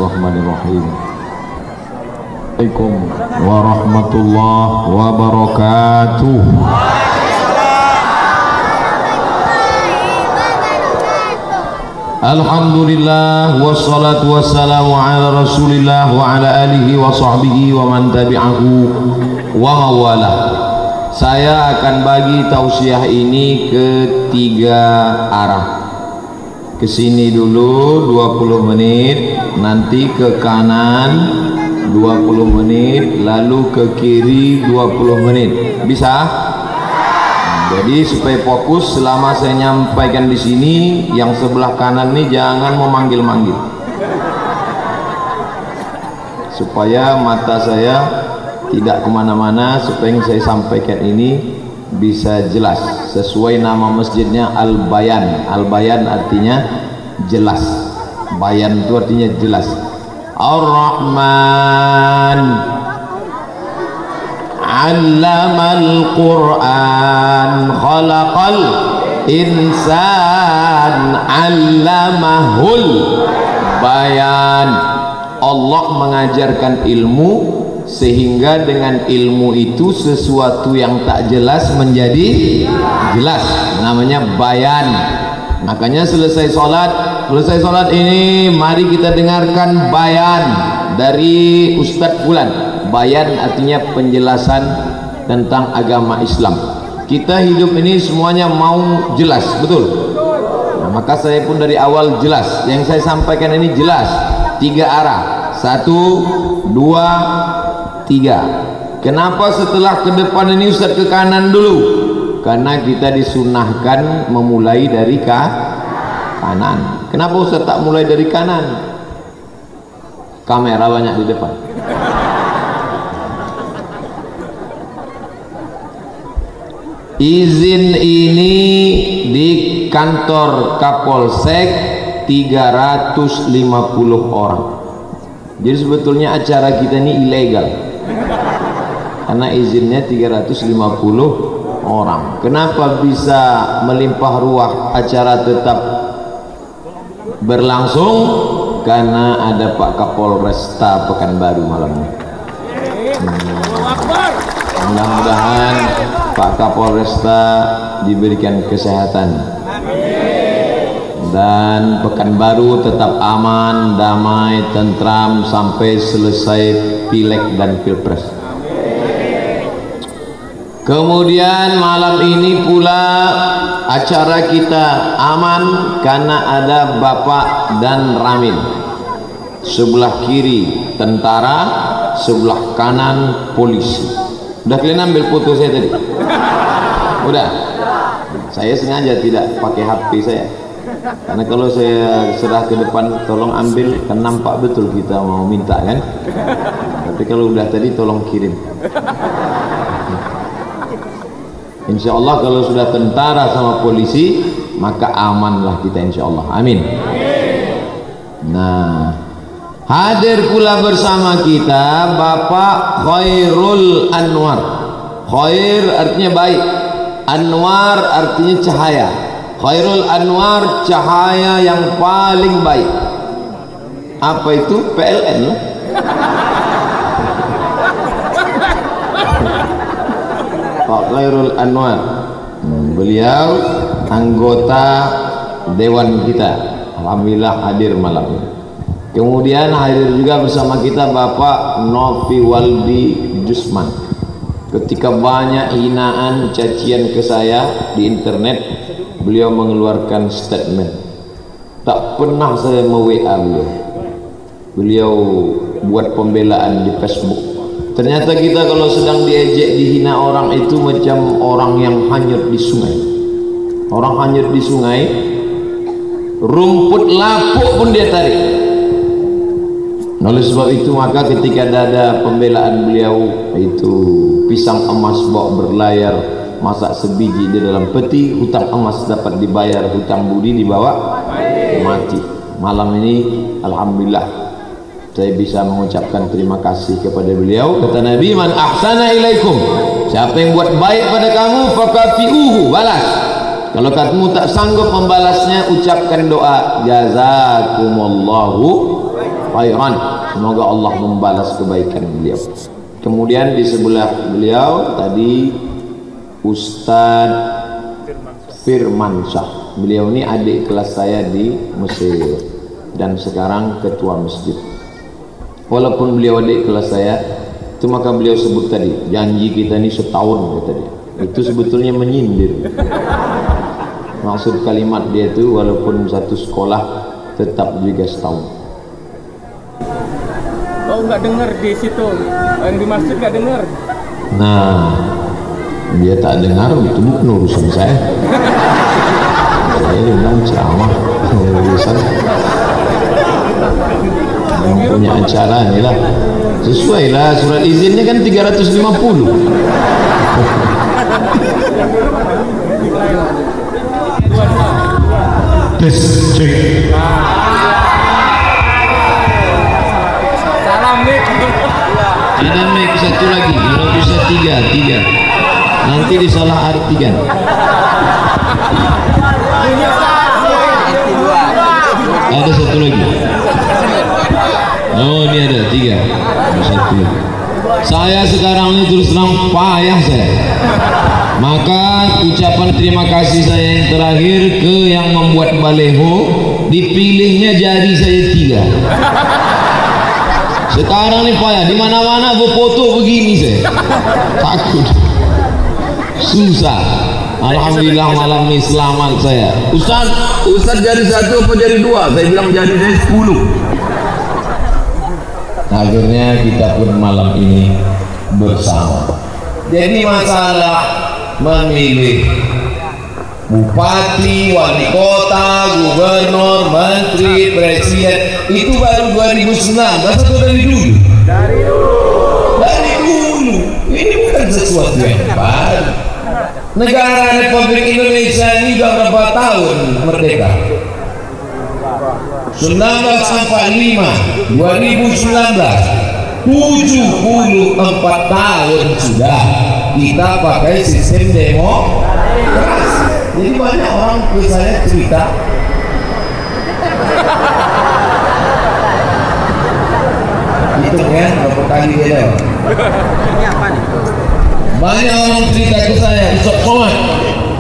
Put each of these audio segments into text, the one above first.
Bismillahirrahmanirrahim. Assalamualaikum warahmatullahi wabarakatuh. Alhamdulillah wassalatu wassalamu ala rasulillah wa ala alihi wa sahbihi wa man tabi'ahu wa mawalah. Saya akan bagi tausiah ini ke 3 arah. Ke sini dulu 20 menit, nanti ke kanan 20 menit, lalu ke kiri 20 menit. Bisa? Jadi supaya fokus selama saya nyampaikan di sini, yang sebelah kanan nih jangan memanggil-manggil. Supaya mata saya tidak kemana-mana, supaya yang saya sampaikan ini bisa jelas sesuai nama masjidnya Al-Bayan. Al-Bayan artinya jelas, bayan itu artinya jelas. Ar-Rahman Allamal Quran khalaqal insan allamahul bayan. Allah mengajarkan ilmu sehingga dengan ilmu itu sesuatu yang tak jelas menjadi jelas, namanya bayan. Makanya selesai sholat ini mari kita dengarkan bayan dari Ustadz Fulan. Bayan artinya penjelasan tentang agama Islam. Kita hidup ini semuanya mau jelas, betul? Nah, maka saya pun dari awal jelas. Yang saya sampaikan ini jelas, 3 arah, 1, 2, 3. Kenapa setelah ke depan ini Ustadz ke kanan dulu? Karena kita disunahkan memulai dari kanan. Kenapa Ustadz tak mulai dari kanan? Kamera banyak di depan. Izin ini di kantor Kapolsek 350 orang. Jadi sebetulnya acara kita ini ilegal karena izinnya 350 orang. Kenapa bisa melimpah ruah acara tetap berlangsung? Karena ada Pak Kapolresta Pekanbaru malam ini. Mudah-mudahan Pak Kapolresta diberikan kesehatan dan Pekanbaru tetap aman, damai, tentram sampai selesai pileg dan pilpres. Kemudian malam ini pula acara kita aman karena ada Bapak dan Ramil. Sebelah kiri tentara, sebelah kanan polisi. Udah kalian ambil foto saya tadi? Udah? Saya sengaja tidak pakai HP saya, karena kalau saya serah ke depan tolong ambil, kan nampak betul kita mau minta kan. Tapi kalau udah tadi tolong kirim. Insya Allah kalau sudah tentara sama polisi maka amanlah kita insya Allah. Amin. Nah, hadir pula bersama kita Bapak Khairul Anwar. Khair artinya baik, Anwar artinya cahaya. Khairul Anwar, cahaya yang paling baik. Apa itu? PLN loh. Pak Khairul Anwar, beliau anggota dewan kita. Alhamdulillah hadir malam ini. Kemudian hadir juga bersama kita Bapak Novi Waldi Jusman. Ketika banyak hinaan, cacian ke saya di internet, beliau mengeluarkan statement. Tak pernah saya me-WA beliau. Beliau buat pembelaan di Facebook. Ternyata kita kalau sedang diejek, dihina orang itu macam orang yang hanyut di sungai. Orang hanyut di sungai, rumput lapuk pun dia tarik. Oleh sebab itu maka ketika ada pembelaan beliau itu pisang emas bawa berlayar, masak sebiji di dalam peti, hutang emas dapat dibayar, hutang budi dibawa mati. Malam ini alhamdulillah saya bisa mengucapkan terima kasih kepada beliau. Kata Nabi, man ahsana ilaikum, siapa yang buat baik pada kamu fakafiuhu, balas. Kalau kamu tak sanggup membalasnya, ucapkan doa jazakumullahu khairan. Semoga Allah membalas kebaikan beliau. Kemudian di sebelah beliau tadi Ustadz Firmansyah. Beliau ini adik kelas saya di Mesir dan sekarang ketua masjid. Walaupun beliau adik kelas saya, itu maka beliau sebut tadi, janji kita ini setahun, kata dia. Itu sebetulnya menyindir. Maksud kalimat dia itu walaupun satu sekolah tetap juga setahun. Oh, nggak dengar di situ, yang di masjid nggak dengar. Nah, dia tak dengar, itu bukan urusan saya. Saya bilang ceramah, urusan yang punya acara nih lah. Sesuai lah, surat izinnya kan 350. Tes cek. Salam nih. Ada mic satu lagi, kalau bisa tiga. Nanti disalah artikan. Ada satu lagi. Oh, ini ada 3. Satu. Saya sekarang ini terus terang payah saya. Maka ucapan terima kasih saya yang terakhir ke yang membuat baleho, dipilihnya jari saya 3. Sekarang ini payah, di mana-mana foto begini saya. Takut. Susah. Alhamdulillah malam ini selamat saya. Ustaz jari 1 apa jari 2? Saya bilang jari saya 10. Akhirnya kita pun malam ini bersama. Jadi masalah memilih bupati, wali kota, gubernur, menteri, presiden itu baru 2019 atau dari dulu? Dari dulu. Ini bukan sesuatu yang baru. Negara Republik Indonesia ini sudah berapa tahun merdeka? 1945, 2019, 74 tahun sudah kita pakai sistem demokrasi. Jadi banyak orang ke saya cerita, itu kan berapa kali dia lewat. Banyak orang cerita ke saya, Ustaz Somad,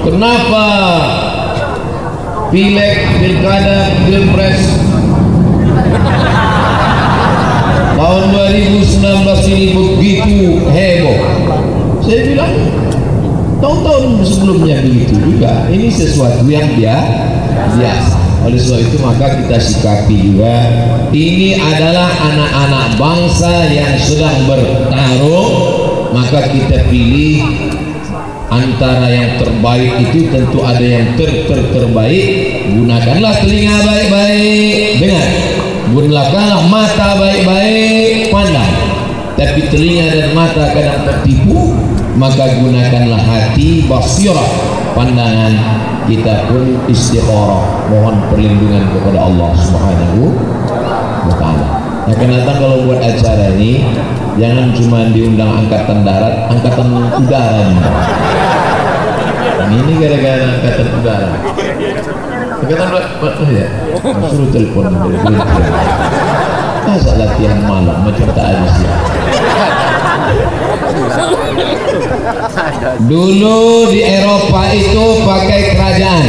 kenapa pileg, pilkada, pilpres tahun 2019 ini begitu heboh? Saya bilang, tahun-tahun sebelumnya begitu juga. Ini sesuatu yang biasa. Oleh sebab itu maka kita sikapi juga, ini adalah anak-anak bangsa yang sedang bertarung, maka kita pilih antara yang terbaik. Itu tentu ada yang terbaik. Gunakanlah telinga baik-baik, dengar. Gunakanlah mata baik-baik, pandang. Tapi telinga dan mata kadang tertipu, maka gunakanlah hati, basirah, pandangan. Kita pun istikharah, mohon perlindungan kepada Allah Subhanahu wa ta'ala. Yang akan datang kalau buat acara ini, jangan cuma diundang angkatan darat, angkatan udara nih. Ini gara-gara angkatan udara. Angkatan udara, ya, suruh telepon. Masa latihan malam macam tak ada siap. Dulu di Eropa itu pakai kerajaan,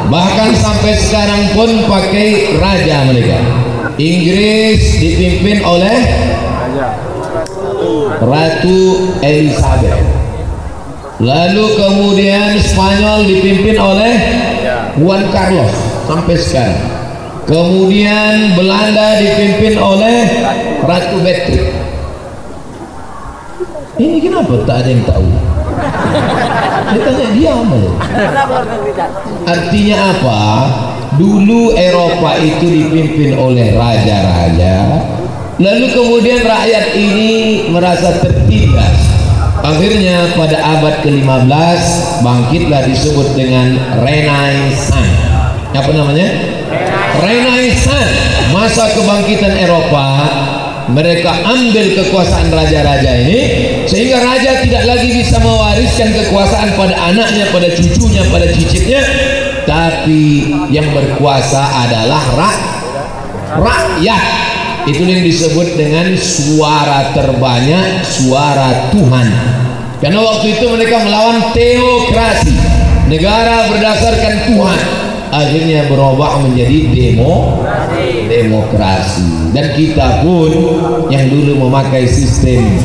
bahkan sampai sekarang pun pakai raja mereka. Inggris dipimpin oleh Ratu Elizabeth, lalu kemudian Spanyol dipimpin oleh Juan Carlos sampai sekarang. Kemudian Belanda dipimpin oleh Ratu Beatrix. Ini kenapa tak ada yang tahu? Saya tanya dia apa? Artinya apa? Dulu Eropa itu dipimpin oleh raja-raja, lalu kemudian rakyat ini merasa tertindas. Akhirnya pada abad ke-15 bangkitlah disebut dengan Renaissance. Apa namanya? Renaissance. Masa kebangkitan Eropa. Mereka ambil kekuasaan raja-raja ini, sehingga raja tidak lagi bisa mewariskan kekuasaan pada anaknya, pada cucunya, pada cicitnya, tapi yang berkuasa adalah rakyat. itu yang disebut dengan suara terbanyak, suara Tuhan. Karena waktu itu mereka melawan teokrasi, negara berdasarkan Tuhan, akhirnya berubah menjadi demokrasi. Dan kita pun yang dulu memakai sistem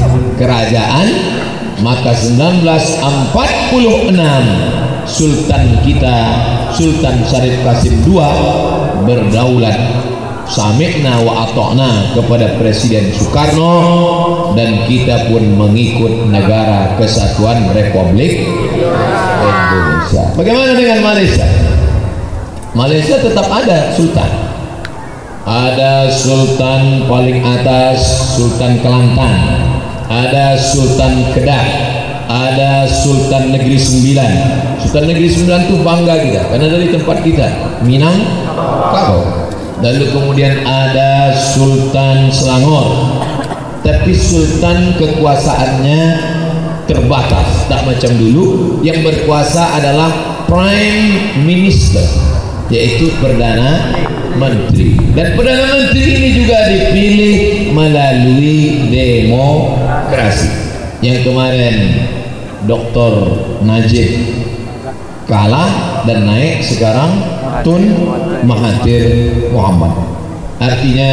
kerajaan, maka 1946 Sultan kita, Sultan Syarif Qasim II berdaulat, sami'na wa ata'na kepada Presiden Soekarno, dan kita pun mengikut Negara Kesatuan Republik Indonesia. Bagaimana dengan Malaysia? Malaysia tetap ada sultan. Ada sultan paling atas, Sultan Kelantan, ada Sultan Kedah, ada Sultan Negeri Sembilan. Sultan Negeri Sembilan itu bangga kita karena dari tempat kita, Minangkabau. Lalu kemudian ada Sultan Selangor, tapi sultan kekuasaannya terbatas, tak macam dulu. Yang berkuasa adalah Prime Minister, yaitu Perdana Menteri. Dan Perdana Menteri ini juga dipilih melalui demokrasi. Yang kemarin Dr. Najib kalah dan naik, sekarang Tun Mahathir Muhammad. Artinya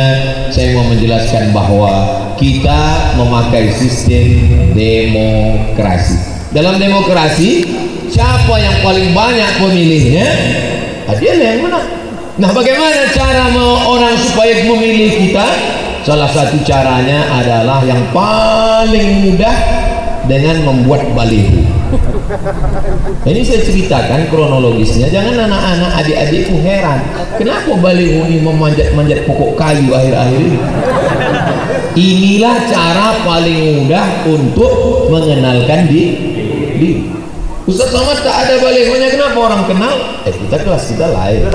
saya mau menjelaskan bahwa kita memakai sistem demokrasi. Dalam demokrasi, siapa yang paling banyak pemilihnya, dia yang menang. Nah, bagaimana cara orang supaya memilih kita? Salah satu caranya adalah yang paling mudah, dengan membuat baliho. Ini saya ceritakan kronologisnya, jangan anak-anak adik-adikku heran kenapa baliho ini memanjat-manjat pokok kayu akhir-akhir ini. Inilah cara paling mudah untuk mengenalkan diri. Ustaz Somad tak ada balihonya, kenapa orang kenal? Kita kelas kita lain.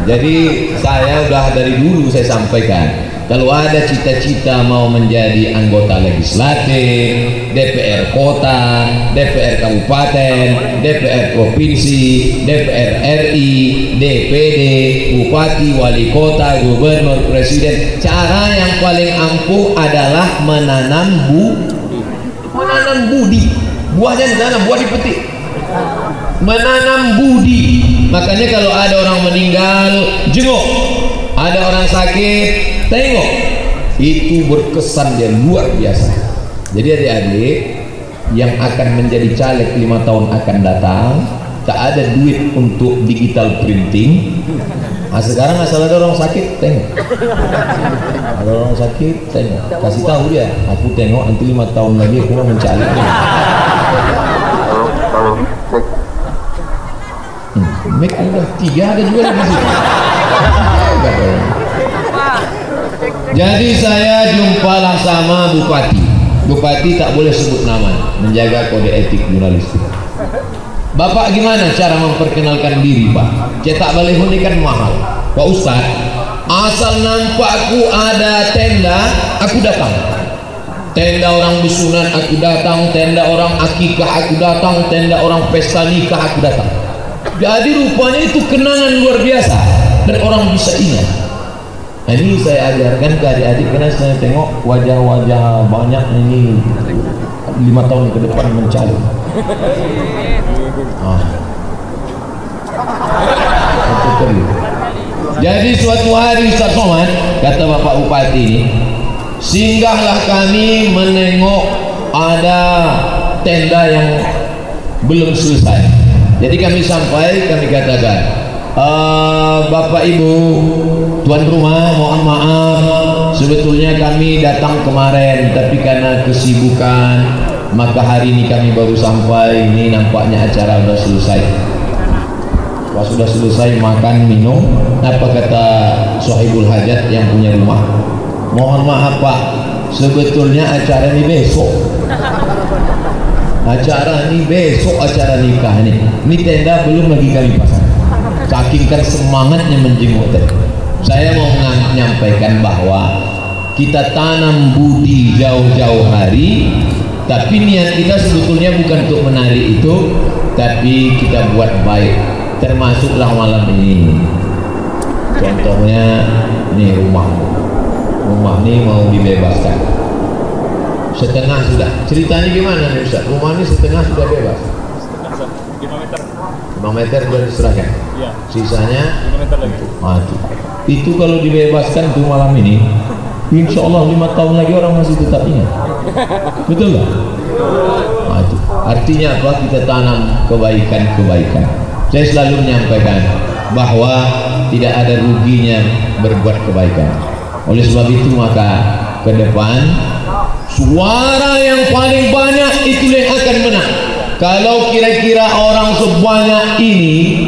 Jadi saya udah dari dulu saya sampaikan, kalau ada cita-cita mau menjadi anggota legislatif, DPR kota, DPR kabupaten, DPR provinsi, DPR RI, DPD, bupati, wali kota, gubernur, presiden, cara yang paling ampuh adalah menanam budi. Buahnya ditanam, buah dipetik. Menanam budi. Makanya kalau ada orang meninggal, jenguk. Ada orang sakit, tengok. Itu berkesan dia luar biasa. Jadi adik-adik yang akan menjadi caleg 5 tahun akan datang, tak ada duit untuk digital printing. Nah, sekarang asal ada orang sakit, tengok. Ada orang sakit, tengok. Kasih tahu dia, aku tengok nanti 5 tahun lagi aku mau mencari. Make udah 3 ada juga di situ. Jadi saya jumpalah sama bupati. Bupati tak boleh sebut nama, menjaga kode etik jurnalistik. Bapak gimana cara memperkenalkan diri, Pak? Cetak baliho ini kan mahal. Pak Ustaz, asal nampak aku ada tenda, aku datang. Tenda orang besunan aku datang, tenda orang akikah aku datang, tenda orang pesta nikah aku datang. Jadi rupanya itu kenangan luar biasa dan orang bisa ingat. Nah, ini saya ajarkan ke adik-adik karena saya tengok wajah-wajah banyak ini 5 tahun ke depan mencalon. Jadi suatu hari Ustaz Somad, kata Bapak Bupati ini, singgahlah kami menengok ada tenda yang belum selesai. Jadi kami sampai, kami katakan, Bapak Ibu, tuan rumah, mohon maaf, sebetulnya kami datang kemarin, tapi karena kesibukan, maka hari ini kami baru sampai. Ini nampaknya acara sudah selesai. Pas sudah selesai makan minum, apa kata sahibul hajat yang punya rumah? Mohon maaf Pak, sebetulnya acara ini besok. Acara ini besok, acara nikah ini. Ini tenda belum lagi kami pasang. Saking kan semangatnya menjenguk tadi. Saya mau menyampaikan bahwa kita tanam budi jauh-jauh hari, tapi niat kita sebetulnya bukan untuk menarik itu, tapi kita buat baik. termasuklah malam ini. Contohnya nih rumah ini mau dibebaskan, setengah sudah. Ceritanya gimana nih Ustaz? Rumah ini setengah sudah bebas. 5 meter sudah diserahkan. Iya. Sisanya 5 meter lagi. mati. Itu kalau dibebaskan tuh malam ini, insya Allah 5 tahun lagi orang masih tetap ingat. Betul nggak? Nah, itu. Artinya apa? Kita tanam kebaikan-kebaikan. Saya selalu menyampaikan bahwa tidak ada ruginya berbuat kebaikan. Oleh sebab itu maka ke depan suara yang paling banyak itu yang akan menang. Kalau kira-kira orang sebanyak ini,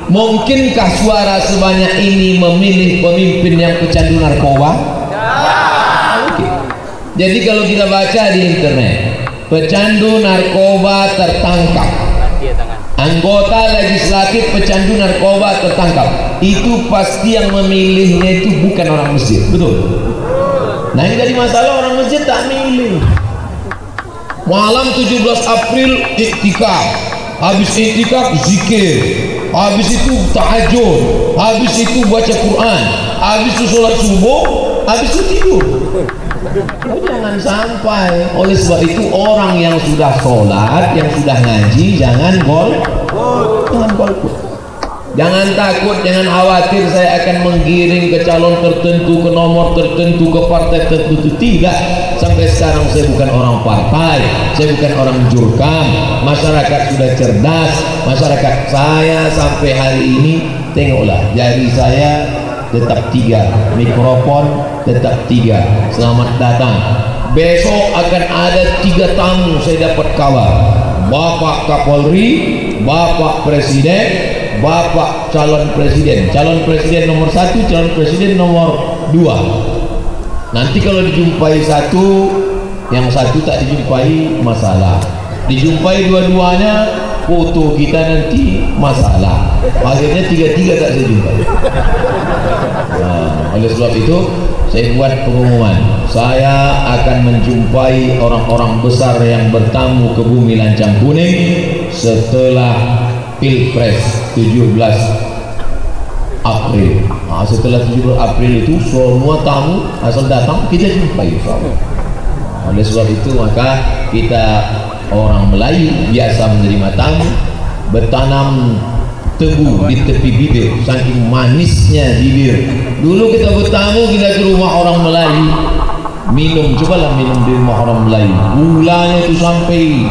mungkinkah suara sebanyak ini memilih pemimpin yang pecandu narkoba? Oke. Jadi kalau kita baca di internet, pecandu narkoba tertangkap, anggota legislatif pecandu narkoba tertangkap, itu pasti yang memilihnya itu bukan orang masjid, betul? Nah yang jadi masalah, orang masjid tak milih. Malam 17 April iktikaf, habis iktikaf zikir, habis itu tahajud, habis itu baca Quran, habis itu sholat subuh, habis itu tidur. Oh, jangan sampai. Oleh sebab itu orang yang sudah sholat, yang sudah ngaji, jangan golput. Jangan takut, jangan khawatir saya akan menggiring ke calon tertentu, ke nomor tertentu, ke partai tertentu. Tidak. Sampai sekarang saya bukan orang partai, saya bukan orang jurkam. Masyarakat sudah cerdas. Masyarakat saya sampai hari ini, tengoklah, jari saya tetap 3, mikrofon tetap 3. Selamat datang. Besok akan ada 3 tamu saya dapat kabar. Bapak Kapolri, Bapak Presiden, Bapak calon presiden nomor 1, calon presiden nomor 2. Nanti kalau dijumpai satu, yang satu tak dijumpai masalah, dijumpai dua-duanya foto kita nanti masalah, akhirnya 3-3 tak saya jumpai. Nah, oleh sebab itu saya buat pengumuman, saya akan menjumpai orang-orang besar yang bertamu ke bumi Lancang Kuning setelah Pilpres 17 April. Nah, setelah 17 April itu semua tamu asal datang kita jumpai. Oleh sebab itu maka kita orang Melayu biasa menerima tamu, bertanam tebu di tepi bibir, saking manisnya bibir. Dulu kita bertamu, kita ke rumah orang Melayu, minum, cobalah minum di rumah orang Melayu, gulanya itu sampai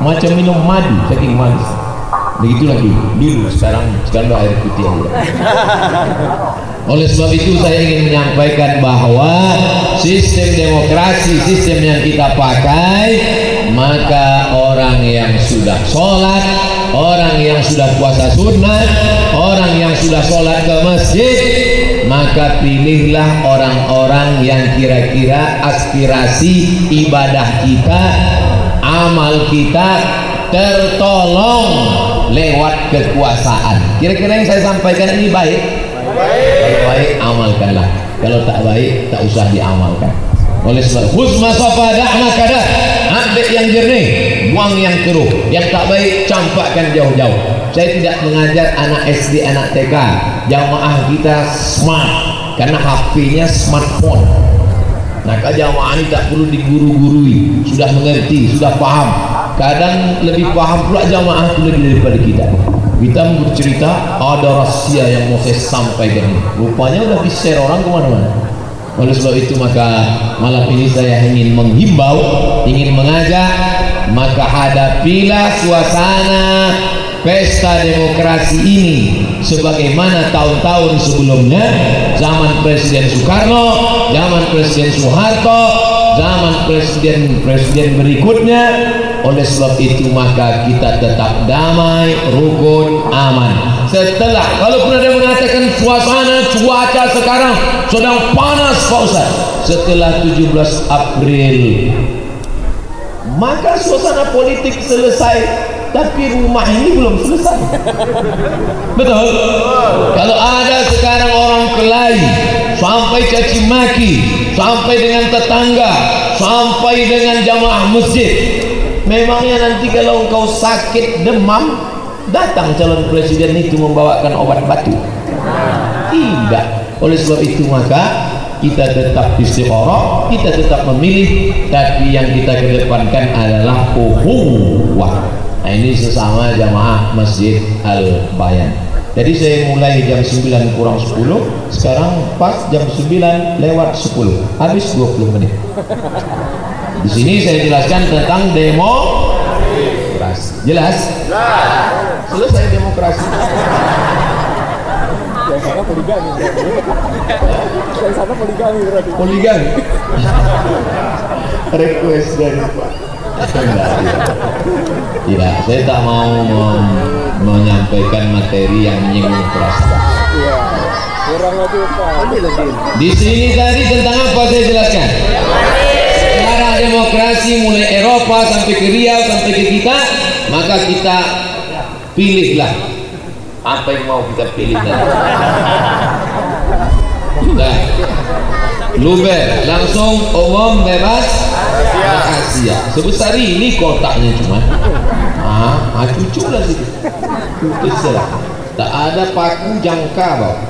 macam minum madu, saking manis. Begitu lagi dulu, sekarang air putih aja. Oleh sebab itu saya ingin menyampaikan bahwa sistem demokrasi, sistem yang kita pakai, maka orang yang sudah sholat, orang yang sudah puasa sunnah, orang yang sudah sholat ke masjid, maka pilihlah orang-orang yang kira-kira aspirasi ibadah kita, amal kita tertolong lewat kekuasaan. Kira-kira yang saya sampaikan ini baik? Kalau baik, amalkanlah. Kalau tak baik, tak usah diamalkan. Oleh sebab husma safadah makadah, ambil yang jernih, buang yang keruh. Yang tak baik, campakkan jauh-jauh. Saya tidak mengajar anak SD, anak TK. Jamaah kita smart, karena HP-nya smartphone. Nah, jamaah ini tak perlu diguru-gurui, sudah mengerti, sudah paham. Kadang lebih paham pula jamaah itu lebih daripada kita. Kita bercerita, ada rahasia yang mau saya sampaikan, rupanya udah di-share orang kemana-mana. Oleh sebab itu maka malam ini saya ingin menghimbau, ingin mengajak, maka hadapilah suasana pesta demokrasi ini sebagaimana tahun-tahun sebelumnya, zaman Presiden Soekarno, zaman Presiden Soeharto, zaman presiden berikutnya. Oleh sebab itu maka kita tetap damai, rukun, aman. Setelah, kalau pun ada mengatakan suasana cuaca sekarang sedang panas Pak Ustaz, setelah 17 April maka suasana politik selesai, tapi rumah ini belum selesai. Betul? Kalau ada sekarang orang kelahi sampai caci maki, sampai dengan tetangga, sampai dengan jamaah masjid, memangnya nanti kalau engkau sakit demam datang calon presiden itu membawakan obat batu? Tidak. Oleh sebab itu maka kita tetap istikharah, kita tetap memilih, tapi yang kita kedepankan adalah ukhuwah. Nah, ini sesama jamaah Masjid Al-Bayan. Jadi saya mulai jam 9 kurang 10, sekarang pas jam 9 lewat 10, habis 20 menit. Di sini saya jelaskan tentang demokrasi. Jelas? Selesai demokrasi. Yang sana poligami. Yang sana poligami berarti. Poligami. Request dari Pak. Tidak, saya tak mau menyampaikan materi yang menyinggung perasaan. Iya. Kurang lebih Pak. Di sini tadi tentang apa saya jelaskan? Sekarang demokrasi mulai Eropa sampai ke Riau sampai ke kita, maka kita pilihlah apa yang mau kita pilih tadi. Nah, luber langsung umum bebas rahasia. Sebesar ini kotaknya cuma. Cucu lah situ. Terserah. Tak ada paku jangka bang.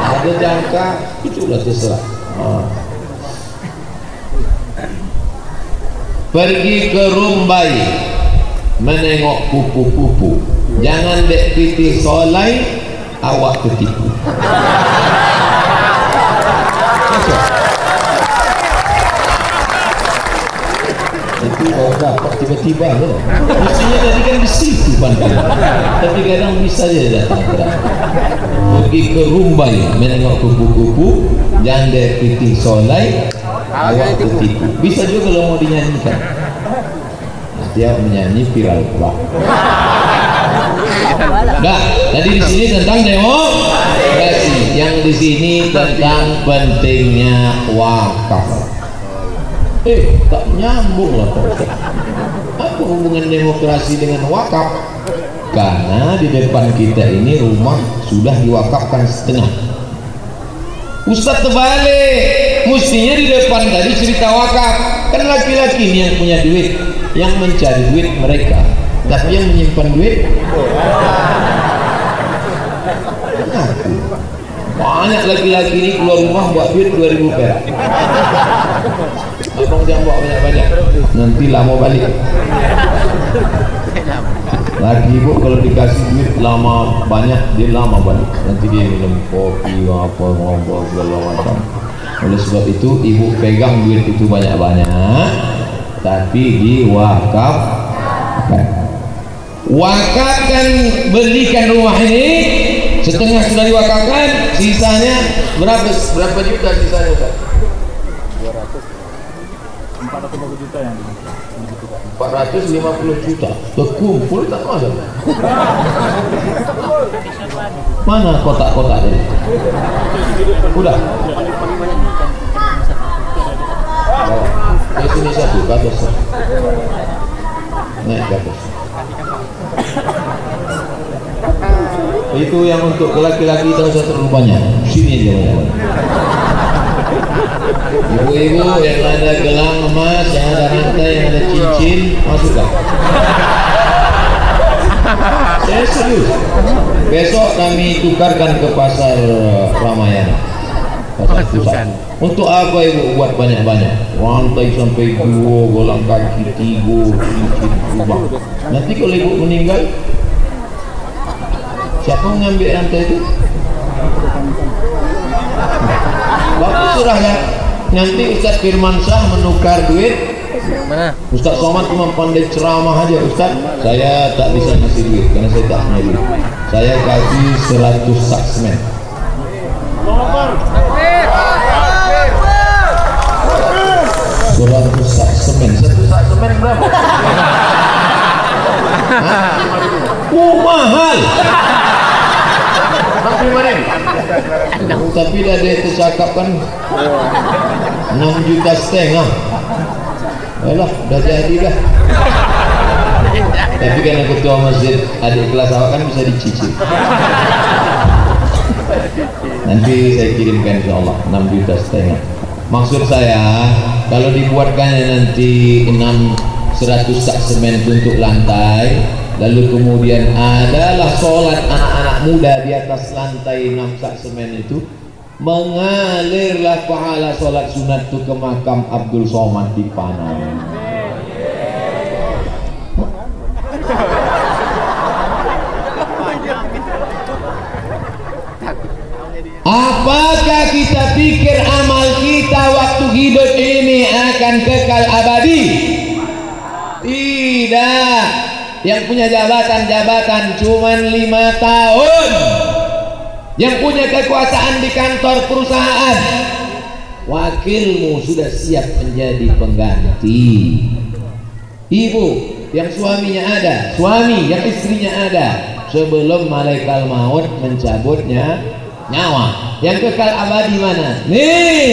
Ada jangka, cucu lah terserah. Pergi ke Rumbai menengok pupu-pupu. Jangan dek piti solai, awak ketipu. Itu kau dapat tiba-tiba loh. Mestinya tadi kan di situ pandang, tapi kadang bisa aja datang. Pergi ke Rumbai menengok kupu-kupu, jangan dek piti solai, awak ketipu. Bisa juga kalau mau dinyanyikan. Dia menyanyi viral pula. Nah, tadi di sini tentang demokrasi, yang di sini tentang pentingnya wakaf. Tak nyambung lah Pak. Apa hubungan demokrasi dengan wakaf? Karena di depan kita ini rumah sudah diwakafkan setengah. Ustaz terbalik, mestinya di depan tadi cerita wakaf. Kan laki-laki ini yang punya duit, yang mencari duit mereka, tapi yang menyimpan duit aku. Banyak laki-laki ini keluar rumah buat duit 2000 perak. Abang jangan bawa banyak-banyak, nanti lama balik. Laki ibu kalau dikasih duit lama banyak, dia lama balik. Nanti dia minum kopi apa ngobrol segala macam. Oleh sebab itu ibu pegang duit itu banyak-banyak, tapi diwakafkan. Wakafkan, belikan rumah ini, setengah sudah diwakafkan, sisanya berapa juta sisanya Ustaz? 450 juta yang 450 juta terkumpul tak ada. Mana kotak-kotak ini? Udah. Di sini satu, ke atas. Naik ke atas. Itu yang untuk laki-laki tahu saya terlalu banyak. Sini aja banyak. Ibu-ibu yang ada gelang emas, yang ada rantai, yang ada cincin, masukkan. Saya serius. Besok kami tukarkan ke pasar Ramayana, pasar pusat. Untuk apa ibu buat banyak-banyak? Rantai sampai 2, gelang kaki 3, cincin rumah. Nanti kalau ibu meninggal, siapa mengambil rantai itu? Bapak surahnya. Nanti Ustaz Firman Syah menukar duit. mana? Ustaz Somad cuma pandai ceramah aja Ustaz. Saya tak bisa ngasih duit karena saya tak punya duit. Saya kasih 100 sak semen. 100 sak semen. 1 sak semen berapa? Mahal. Tapi dah dia tercakap kan 6,5 juta. Alah, dah jadi dah. Tapi karena ketua masjid adik kelas awak kan bisa dicicil. Nanti saya kirimkan insyaAllah 6,5 juta. Maksud saya kalau dibuatkan nanti 100 sak semen untuk lantai, Lalu kemudian adalah sholat anak-anak muda di atas lantai 6 sak semen itu, mengalirlah pahala sholat sunat itu ke makam Abdul Somad di Panai. Apakah kita pikir amal kita waktu hidup ini akan kekal abadi? Tidak. Yang punya jabatan cuman 5 tahun. Yang punya kekuasaan di kantor perusahaan, wakilmu sudah siap menjadi pengganti. Ibu yang suaminya ada, suami yang istrinya ada, sebelum malaikat maut mencabutnya nyawa, yang kekal abadi mana? Nih,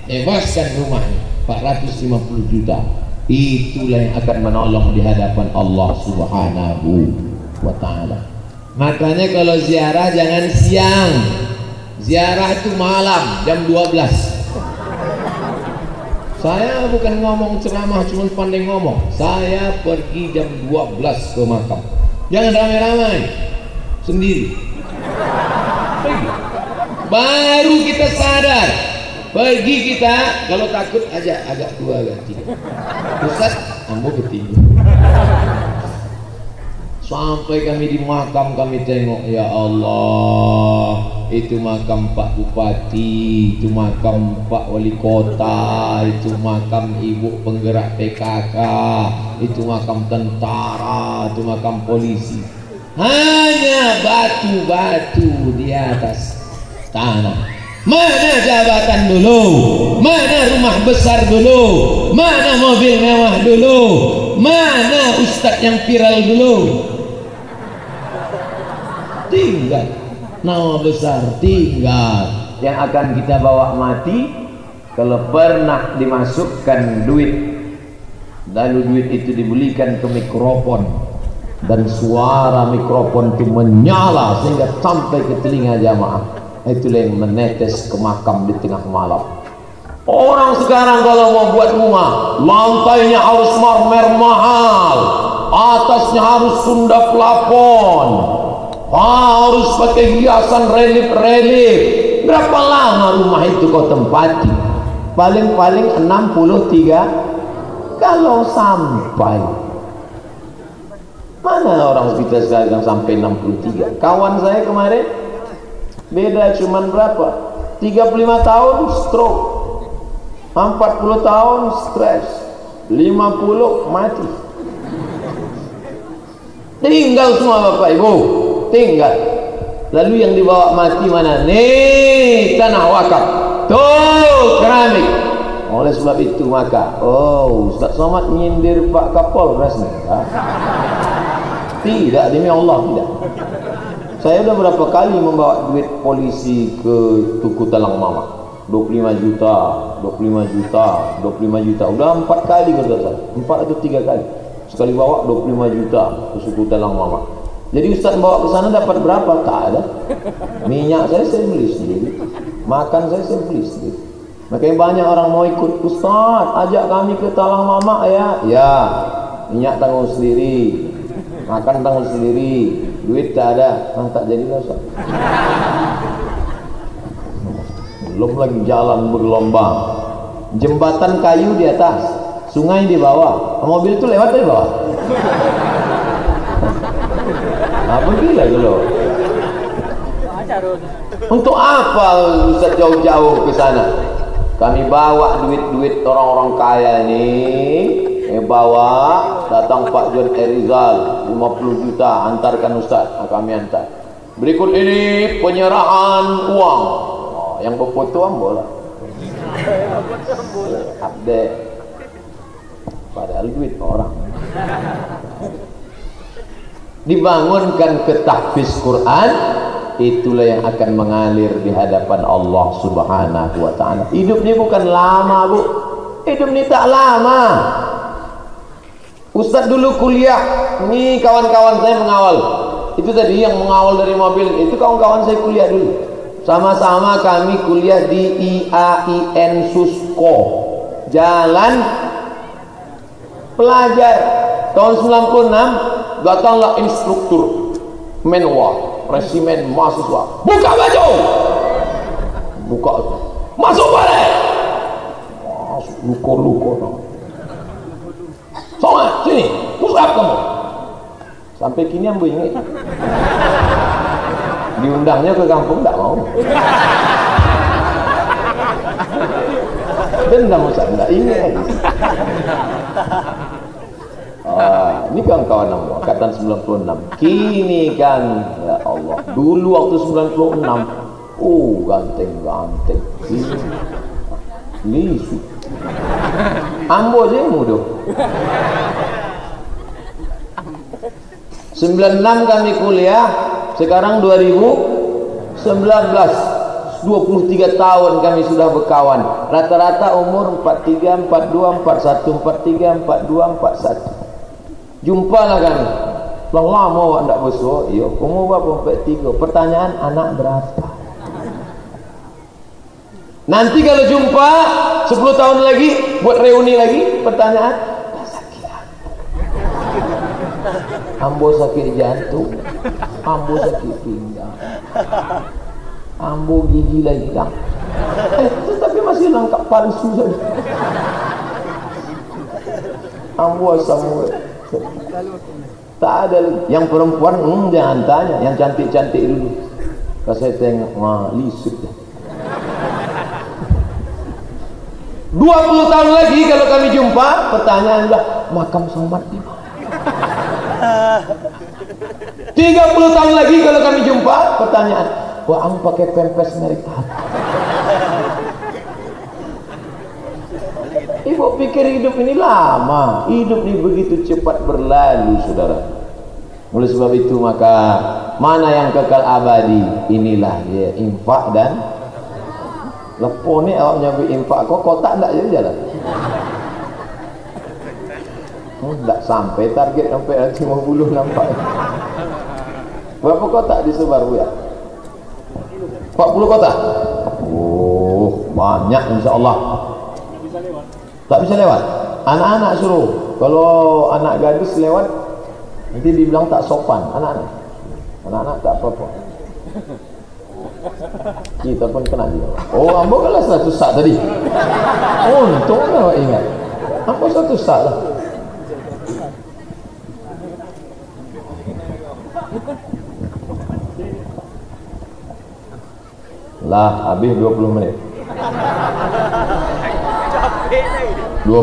bebaskan rumahnya 450 juta. Itulah yang akan menolong di hadapan Allah Subhanahu wa ta'ala. Makanya kalau ziarah jangan siang, ziarah itu malam jam 12. Saya bukan ngomong ceramah, cuma pandai ngomong. Saya pergi jam 12 ke makam. Jangan ramai-ramai, sendiri. Pergi. Baru kita sadar. Pergi kita, kalau takut aja agak tua ganti. Ustaz, ambo ketinggi. Sampai kami di makam, kami tengok, ya Allah, itu makam Pak Bupati, itu makam Pak Wali Kota, itu makam Ibu penggerak PKK, itu makam tentara, itu makam polisi. Hanya batu-batu di atas tanah. Mana jabatan dulu, mana rumah besar dulu, mana mobil mewah dulu, mana ustadz yang viral dulu? Tinggal nama besar, tinggal. Yang akan kita bawa mati kalau pernah dimasukkan duit, lalu duit itu dibelikan ke mikrofon dan suara mikrofon itu menyala sehingga sampai ke telinga jamaah. Itulah yang menetes ke makam di tengah malam. Orang sekarang kalau mau buat rumah, lantainya harus marmer mahal, atasnya harus sunda plafon, harus pakai hiasan relief-relief. Berapa lama rumah itu kau tempati? Paling-paling 63 kalau sampai. Mana orang kita sekarang sampai 63? Kawan saya kemarin beda cuman berapa? 35 tahun stroke, 40 tahun stres, 50 mati. Tinggal semua Bapak Ibu, tinggal. Lalu yang dibawa mati mana? Nih, tanah wakaf. Tuh, keramik. Oleh sebab itu maka, Ustaz Somad nyindir Pak Kapolres nih. Tidak, demi Allah tidak. Saya udah berapa kali membawa duit polisi ke Tuku Talang Mama, 25 juta, 25 juta, 25 juta. Udah 4 kali kerja saya, 4 atau 3 kali. Sekali bawa 25 juta ke Tuku Talang Mama. Jadi Ustaz bawa ke sana dapat berapa? Tak ada. Minyak saya beli sendiri, makan saya beli sendiri. Makanya banyak orang mau ikut, Ustaz ajak kami ke Talang Mama ya. Ya, minyak tanggung sendiri, makan tanggung sendiri. Duit tak ada, tak jadi dosa. Belum lagi jalan bergelombang, jembatan kayu di atas, sungai di bawah, mobil itu lewat dari bawah. Apa gila lo? Untuk apa Ustaz jauh-jauh ke sana? Kami bawa duit-duit orang-orang kaya ini. Bawa, datang Pak John Erizal 50 juta, antarkan Ustaz. Kami antar. Berikut ini penyerahan uang. Yang berfoto ambo lah. Update. Padahal duit orang. Dibangunkan ke tahfiz Quran, itulah yang akan mengalir di hadapan Allah Subhanahu wa ta'ala. Hidup ini bukan lama, Bu. Hidup ini tak lama. Ustadz dulu kuliah, ini kawan-kawan saya mengawal. Itu tadi yang mengawal dari mobil, itu kawan-kawan saya kuliah dulu. Sama-sama kami kuliah di IAIN Susko, Jalan Pelajar. Tahun 96 datanglah instruktur menwa, resimen mahasiswa. Buka baju. Buka. Masuk balik. Masuk luka-luka. Soalnya sini, push up kamu. Sampai kini ambo ingat. Diundangnya ke kampung tak mau. Dendam Ustaz, enggak ingat. Ini kawan-kawan angkatan 96. Kini kan, ya Allah, dulu waktu 96, ganteng-ganteng. Lisu. Ambo aja yang muda. 96 kami kuliah, sekarang 2019. 23 tahun kami sudah berkawan. Rata-rata umur 43, 42, 41, 43, 42, 41. Jumpalah kami. Lama awak tak besok. Iya, umur berapa? 43. Pertanyaan, anak berapa? Nanti kalau jumpa 10 tahun lagi, buat reuni lagi, pertanyaan, sakit ambo sakit jantung, ambo sakit pinggang, ambo gigi lagi hilang, tetapi masih lengkap palsu saja. Ambo asam tak ada lagi. Yang perempuan jangan tanya, yang cantik-cantik dulu. Kalau saya tengok, wah lisut dah. 20 tahun lagi kalau kami jumpa, pertanyaan dah, makam Somad di mana? 30 tahun lagi kalau kami jumpa, pertanyaan, Waang pakai pempes merek apa? Ibu pikir hidup ini lama, hidup ini begitu cepat berlalu, saudara. Oleh sebab itu maka mana yang kekal abadi, inilah dia infak dan lepo ni awak nyambi infak kok kotak tak je jalan. Tak sampai target sampai 50 nampak. Berapa kotak disebar bu ya? 40 kotak. Oh, banyak insya-Allah. Tak bisa lewat. Anak-anak suruh. Kalau anak gadis lewat nanti dibilang tak sopan anak-anak. Anak-anak tak apa-apa. Kita pun kena dia. Oh, ambo kalah 100 sak tadi. Untung awak ingat. Ambo 100 sak lah. Lah, habis 20 menit. 20.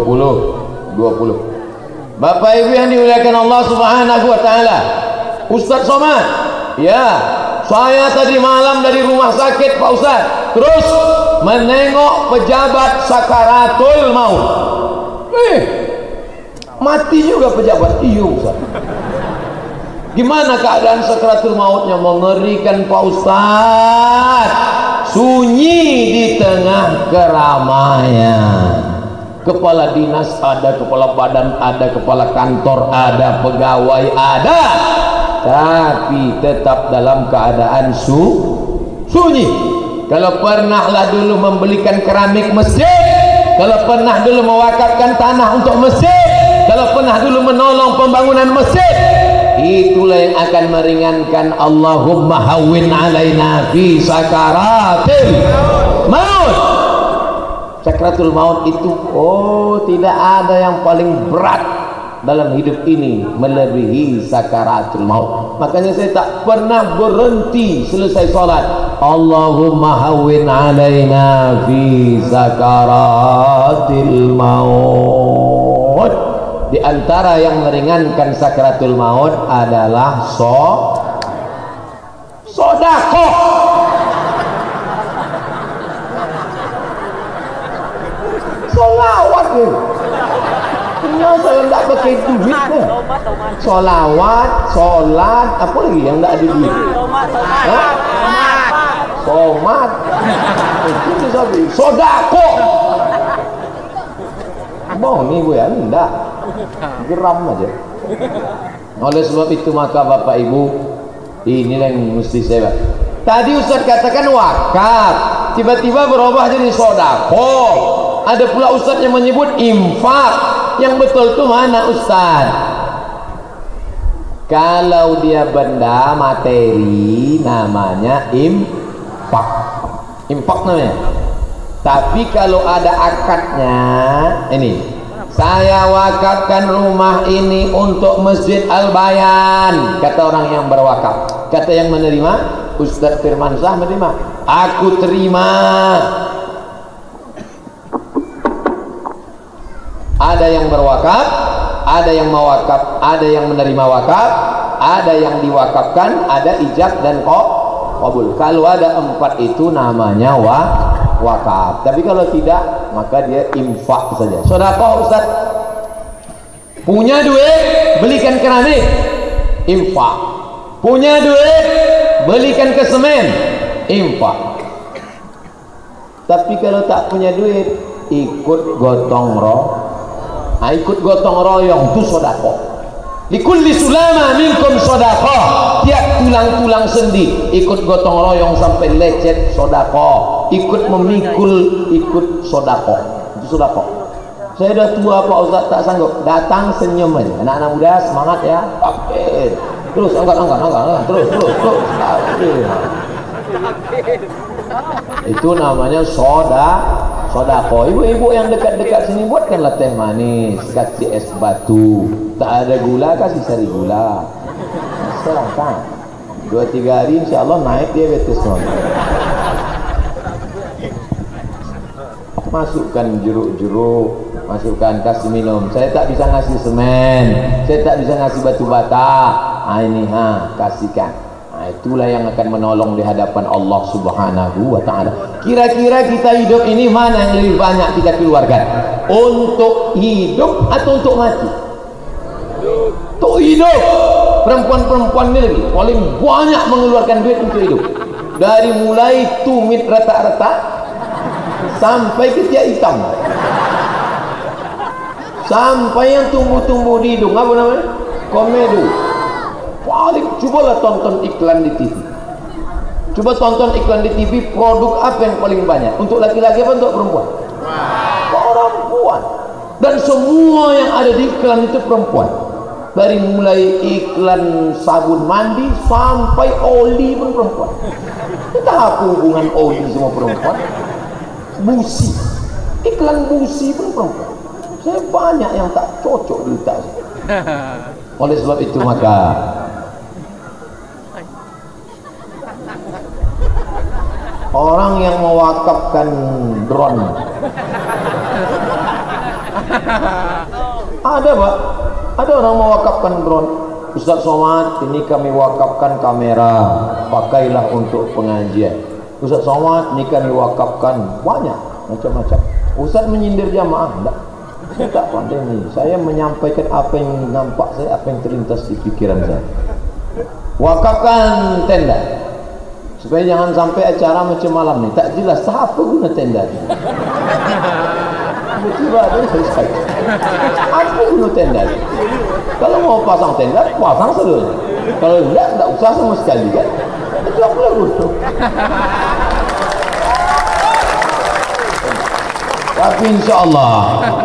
Bapak Ibu yang dimuliakan Allah Subhanahu wa taala. Ustaz Somad. Ya. Saya tadi malam dari rumah sakit Pak Ustaz, terus menengok pejabat sakaratul maut. Mati juga pejabat. Iya Ustaz. Gimana keadaan sakaratul mautnya? Mengerikan Pak Ustaz. Sunyi di tengah keramaian. Kepala dinas ada, kepala badan ada, kepala kantor ada, pegawai ada, tapi tetap dalam keadaan sunyi. Kalau pernahlah dulu membelikan keramik masjid, kalau pernah dulu mewakafkan tanah untuk masjid, kalau pernah dulu menolong pembangunan masjid, itulah yang akan meringankan. Allahumma hawwin alaina fi sakaratil maut. Sakaratul maut itu, tidak ada yang paling berat dalam hidup ini melebihi sakaratul maut. Makanya saya tak pernah berhenti selesai salat. Allahumma hawwin alaina fi sakaratil maut. Di antara yang meringankan sakaratul maut adalah sedekah. Solawat ni. Kenapa saya tak pakai duit ni? Solawat, solat, apa lagi yang tak ada duit? Somat. Itu sahaja. Sodako. Boh ni bu ya, enggak. Geram aja. Oleh sebab itu maka Bapak Ibu, inilah yang mesti saya. Tadi Ustaz katakan wakaf, tiba-tiba berubah jadi sodako. Ada pula Ustaz yang menyebut infak. Yang betul itu mana Ustaz? Kalau dia benda materi namanya infak. Infak namanya. Tapi kalau ada akadnya, ini saya wakafkan rumah ini untuk Masjid Al-Bayan, kata orang yang berwakaf. Kata yang menerima, Ustadz Firmansyah menerima, aku terima. Ada yang berwakaf, ada yang mewakaf, ada yang menerima wakaf, ada yang diwakafkan, ada ijab dan qabul. Kalau ada 4 itu namanya wakaf. Tapi kalau tidak, maka dia infak saja. Sedekah Ustaz, punya duit belikan keramik, infak. Punya duit belikan ke semen, infak. Tapi kalau tak punya duit, ikut gotong royong. Ikut gotong royong itu sedekah. Likulli sulama minkum sedekah. Tiap tulang-tulang sendi ikut gotong royong sampai lecet sedekah. Ikut memikul ikut sedekah. Itu sedekah. Saya dah tua Pak Ustaz, tak sanggup. Datang senyum aja. Anak-anak muda semangat ya. Oke. Terus angkat. Terus. Itu namanya sedekah. Ibu-ibu yang dekat-dekat sini buatkanlah teh manis, kasih es batu. Tak ada gula, kasih sari gula. Serahkan. 2-3 hari insya Allah naik diabetes. Masukkan jeruk-jeruk, masukkan, kasih minum. Saya tak bisa ngasih semen, saya tak bisa ngasih batu bata. Ini kasihkan. Itulah yang akan menolong di hadapan Allah Subhanahu wa ta'ala. Kira-kira kita hidup ini mana yang lebih banyak kita keluarkan? Untuk hidup atau untuk mati? Untuk hidup. Perempuan-perempuan ini lagi paling banyak mengeluarkan duit untuk hidup. Dari mulai tumit retak-retak sampai ketiak hitam, sampai yang tumbuh-tumbuh di hidung, apa namanya? Komedo. Paling, cobalah tonton iklan di TV. Coba tonton iklan di TV, produk apa yang paling banyak? Untuk laki-laki apa untuk perempuan? Perempuan. Dan semua yang ada di iklan itu perempuan. Dari mulai iklan sabun mandi sampai oli pun perempuan. Kita apa hubungan oli sama perempuan? Busi. Iklan busi pun perempuan. Saya banyak yang tak cocok di otak saya. Oleh sebab itu maka orang yang mewakafkan drone ada Pak, ada orang mewakafkan drone. Ustaz Somad, ini kami wakafkan kamera, pakailah untuk pengajian. Ustaz Somad, ini kami wakafkan banyak macam-macam. Ustaz menyindir jamaah, enggak. Saya tak pandai ini. Saya menyampaikan apa yang nampak saya, apa yang terlintas di pikiran saya. Wakafkan tenda supaya jangan sampai acara macam malam ni tak jelas siapa guna tenda ni. Tiba-tiba ada selesai. Apa guna tenda ni? Kalau mau pasang tenda, pasang seluruhnya. Kalau tidak, tak usah sama sekali kan. Itu apa lah guna. Tapi insya Allah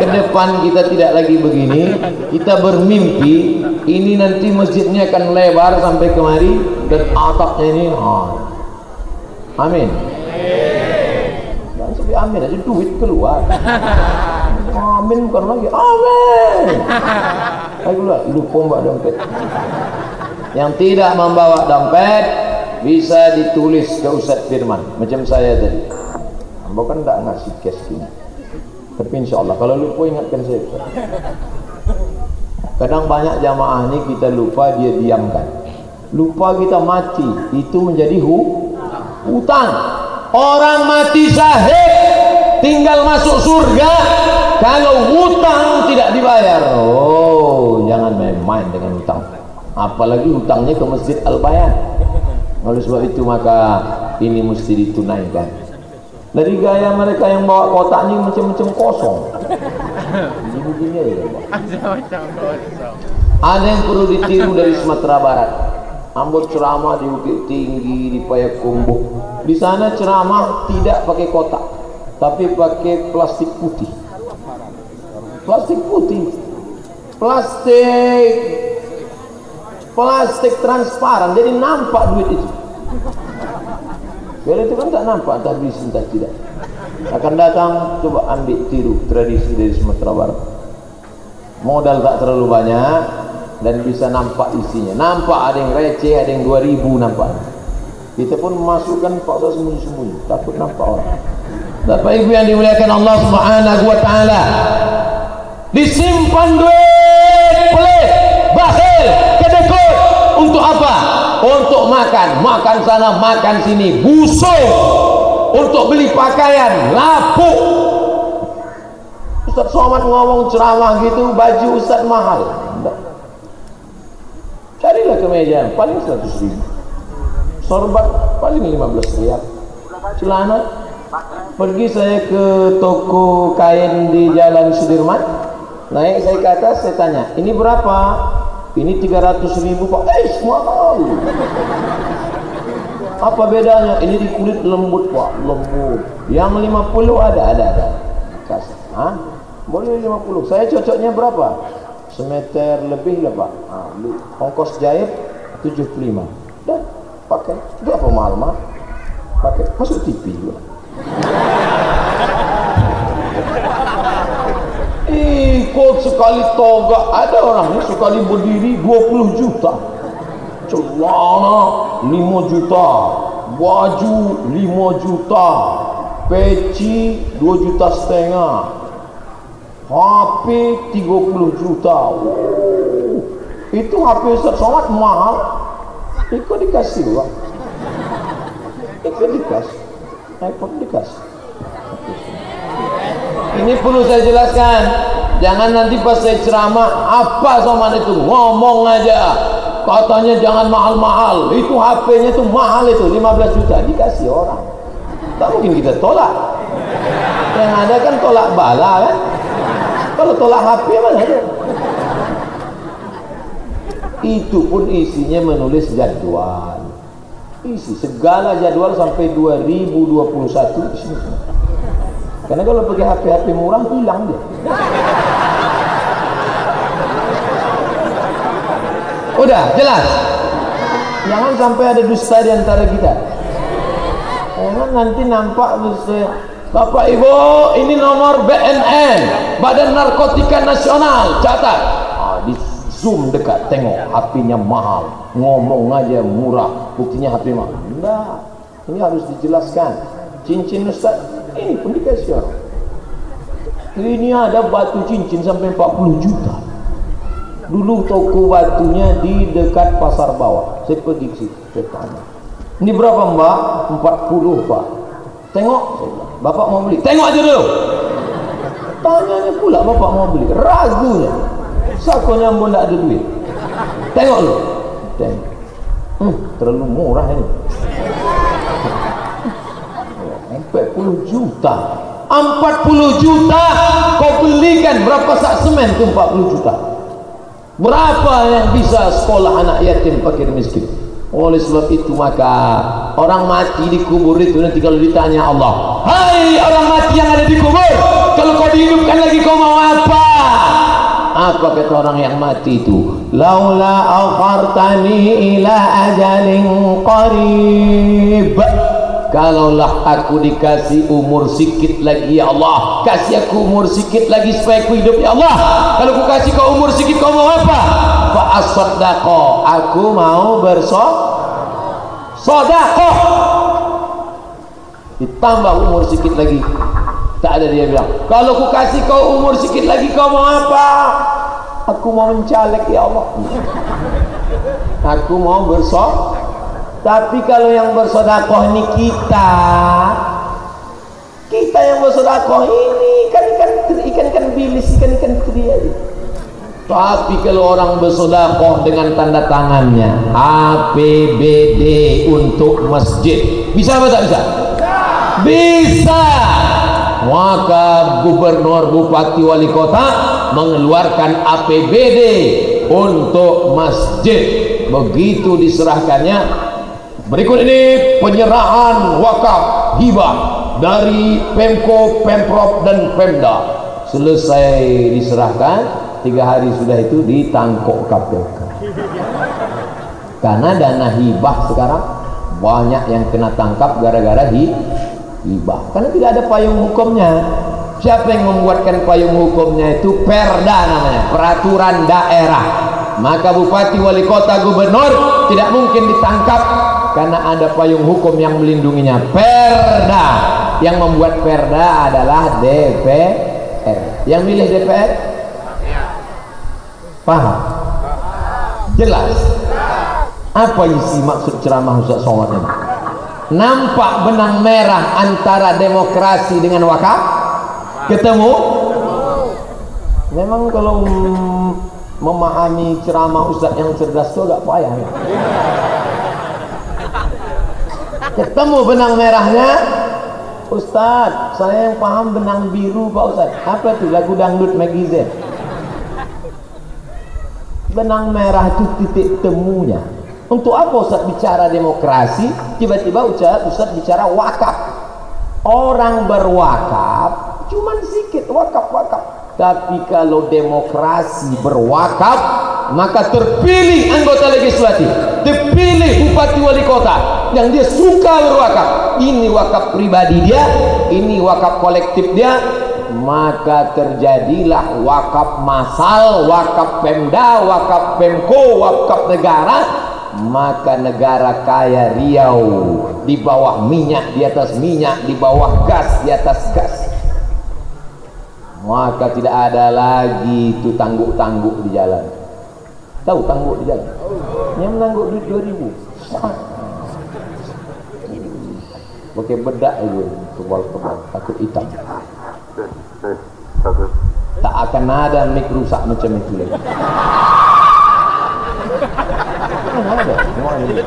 ke depan kita tidak lagi begini. Kita bermimpi ini nanti masjidnya akan lebar sampai kemari dan atapnya ini amin. Jangan sampai amin aja duit keluar. Amin bukan lagi amin. Lagi pula lupa mbak dompet. Yang tidak membawa dompet bisa ditulis ke Ustadz Firman macam saya tadi. Hamba kan tak ngasih cash gini. Tapi insya Allah kalau lupa ingatkan saya. Kadang banyak jamaah ni kita lupa, dia diamkan. Lupa kita mati, itu menjadi hutang. Orang mati syahid tinggal masuk surga kalau hutang tidak dibayar. Oh, jangan main-main dengan hutang. Apalagi hutangnya ke Masjid Al-Bayan. Oleh sebab itu maka ini mesti ditunaikan. Dari gaya mereka yang bawa kotak ni macam-macam kosong. Begini aja. Ada yang perlu ditiru dari Sumatera Barat. Ambil ceramah di Bukit Tinggi, di Payakumbuh. Di sana ceramah tidak pakai kotak, tapi pakai plastik putih. Plastik putih. Plastik plastik transparan, jadi nampak duit itu. Kalau itu kan tak nampak, tak bisa, tak tidak. Akan datang, coba ambil tiru tradisi dari Sumatera Barat. Modal tak terlalu banyak dan bisa nampak isinya. Nampak ada yang receh, ada yang 2000 nampak. Kita pun memasukkan paksa sembunyi-sembunyi, takut nampak orang. Bapak Ibu yang dimuliakan Allah Subhanahu wa taala. Disimpan duit pelit, bakhil, kedekut. Untuk apa? Untuk makan, makan sana, makan sini, busuk. Untuk beli pakaian, lapuk. Ustaz Somad ngomong ceramah gitu, baju Ustaz mahal. Enggak. Carilah kemeja, paling 100.000. Sorbat paling 15 riyal. Celana, pergi saya ke toko kain di Jalan Sudirman, naik saya ke atas, saya tanya, ini berapa? Ini 300.000 Pak. Mahal. Apa bedanya? Ini di kulit lembut Pak, lembut. Yang 50 ada. Kasih. Hah? Boleh 50. Saya cocoknya berapa? Semeter lebih lah Pak. Ongkos jahit 75. Dah, pakai. Itu apa mahal-mahal? Pakai. Masuk TV juga. Ikut sekali toga, ada orang ini sekali berdiri 20 juta, celana 5 juta, baju 5 juta, peci 2,5 juta, HP 30 juta. Itu HP Ustaz Somad mahal. Ikut dikasih Pak. Ikut dikasih. iPhone dikasih. Ini perlu saya jelaskan. Jangan nanti pas saya ceramah, apa Somad itu ngomong aja. Katanya jangan mahal-mahal. Itu HP-nya tuh mahal itu 15 juta dikasih orang. Tak mungkin kita tolak. Yang ada kan tolak bala kan. Kalau tolak HP mana ada? Itu pun isinya menulis jadwal. Isi segala jadwal sampai 2021 di sini. Karena kalau pakai HP murah hilang dia. Udah jelas. Jangan sampai ada dusta di antara kita. Jangan nanti nampak dusta. Bapak Ibu, ini nomor BNN, Badan Narkotika Nasional, catat. Di zoom dekat, tengok HP-nya mahal, ngomong aja murah, buktinya HP mahal. Enggak, ini harus dijelaskan. Cincin Ustaz, ini pun dikasih orang. Ini ada batu cincin sampai 40 juta. Dulu toko batunya di dekat pasar bawah. Saya pergi ke situ, saya tanya, ini berapa Mbak? 40 Pak. Tengok, Bapak mau beli? Tengok aja dulu. Tanyanya pula Bapak mau beli, ragunya. Sakonya pun tak ada duit. Tengok lu. Tengok. Terlalu murah ini. 40 juta. 40 juta kau belikan berapa sak semen tu 40 juta. Berapa yang bisa sekolah anak yatim fakir miskin? Oleh sebab itu maka orang mati di kubur itu nanti kalau ditanya Allah, hai orang mati yang ada di kubur, kalau kau dihidupkan lagi kau mau apa? Apa kata orang yang mati itu? Laula akhartani ila ajalin qarib. Kalaulah aku dikasih umur sikit lagi ya Allah, kasih aku umur sikit lagi supaya aku hidup ya Allah. Kalau aku kasih kau umur sikit kau mau apa? Fa as-sadaqah, aku mau bersedekah. Ditambah umur sikit lagi. Tak ada dia bilang, kalau aku kasih kau umur sikit lagi kau mau apa? Aku mau mencalek ya Allah. Aku mau bersedekah. Tapi kalau yang bersedekah ini kita yang bersedekah ini ikan bilis, ikan teri aja. Tapi kalau orang bersedekah dengan tanda tangannya APBD untuk masjid, bisa apa tak bisa? Bisa. Maka gubernur, bupati, wali kota mengeluarkan APBD untuk masjid. Begitu diserahkannya. Berikut ini penyerahan wakaf hibah dari Pemko, Pemprov dan Pemda. Selesai diserahkan, 3 hari sudah itu ditangkap KPK. Karena dana hibah sekarang banyak yang kena tangkap gara-gara hibah, karena tidak ada payung hukumnya. Siapa yang membuatkan payung hukumnya? Itu perda namanya, peraturan daerah. Maka bupati, wali kota, gubernur tidak mungkin ditangkap karena ada payung hukum yang melindunginya, perda. Yang membuat perda adalah DPR. Yang milih DPR paham? Jelas? Apa isi maksud ceramah Ustaz Somad ini? Nampak benang merah antara demokrasi dengan wakaf? Ketemu? Memang kalau memahami ceramah Ustaz yang cerdas itu agak payah ya? Ketemu benang merahnya. Ustaz, saya yang paham benang biru Pak Ustaz. Apa itu? Lagu dangdut Maggie Z. Benang merah itu titik temunya. Untuk apa Ustaz bicara demokrasi, tiba-tiba Ustaz bicara wakaf? Orang berwakaf cuman sedikit, wakaf. Tapi kalau demokrasi berwakaf, maka terpilih anggota legislatif, terpilih bupati wali kota yang dia suka berwakaf. Ini wakaf pribadi dia, ini wakaf kolektif dia. Maka terjadilah wakaf massal, wakaf Pemda, wakaf Pemko, wakaf negara. Maka negara kaya Riau, di bawah minyak, di atas minyak, di bawah gas, di atas gas. Maka tidak ada lagi itu tangguk-tangguk di jalan. Tahu tangguk di jalan? Yang menangguk duit 2000. Pakai bedak itu, tebal-tebal, takut hitam. Tak akan ada mik rusak macam itu lagi. Ada semua ini.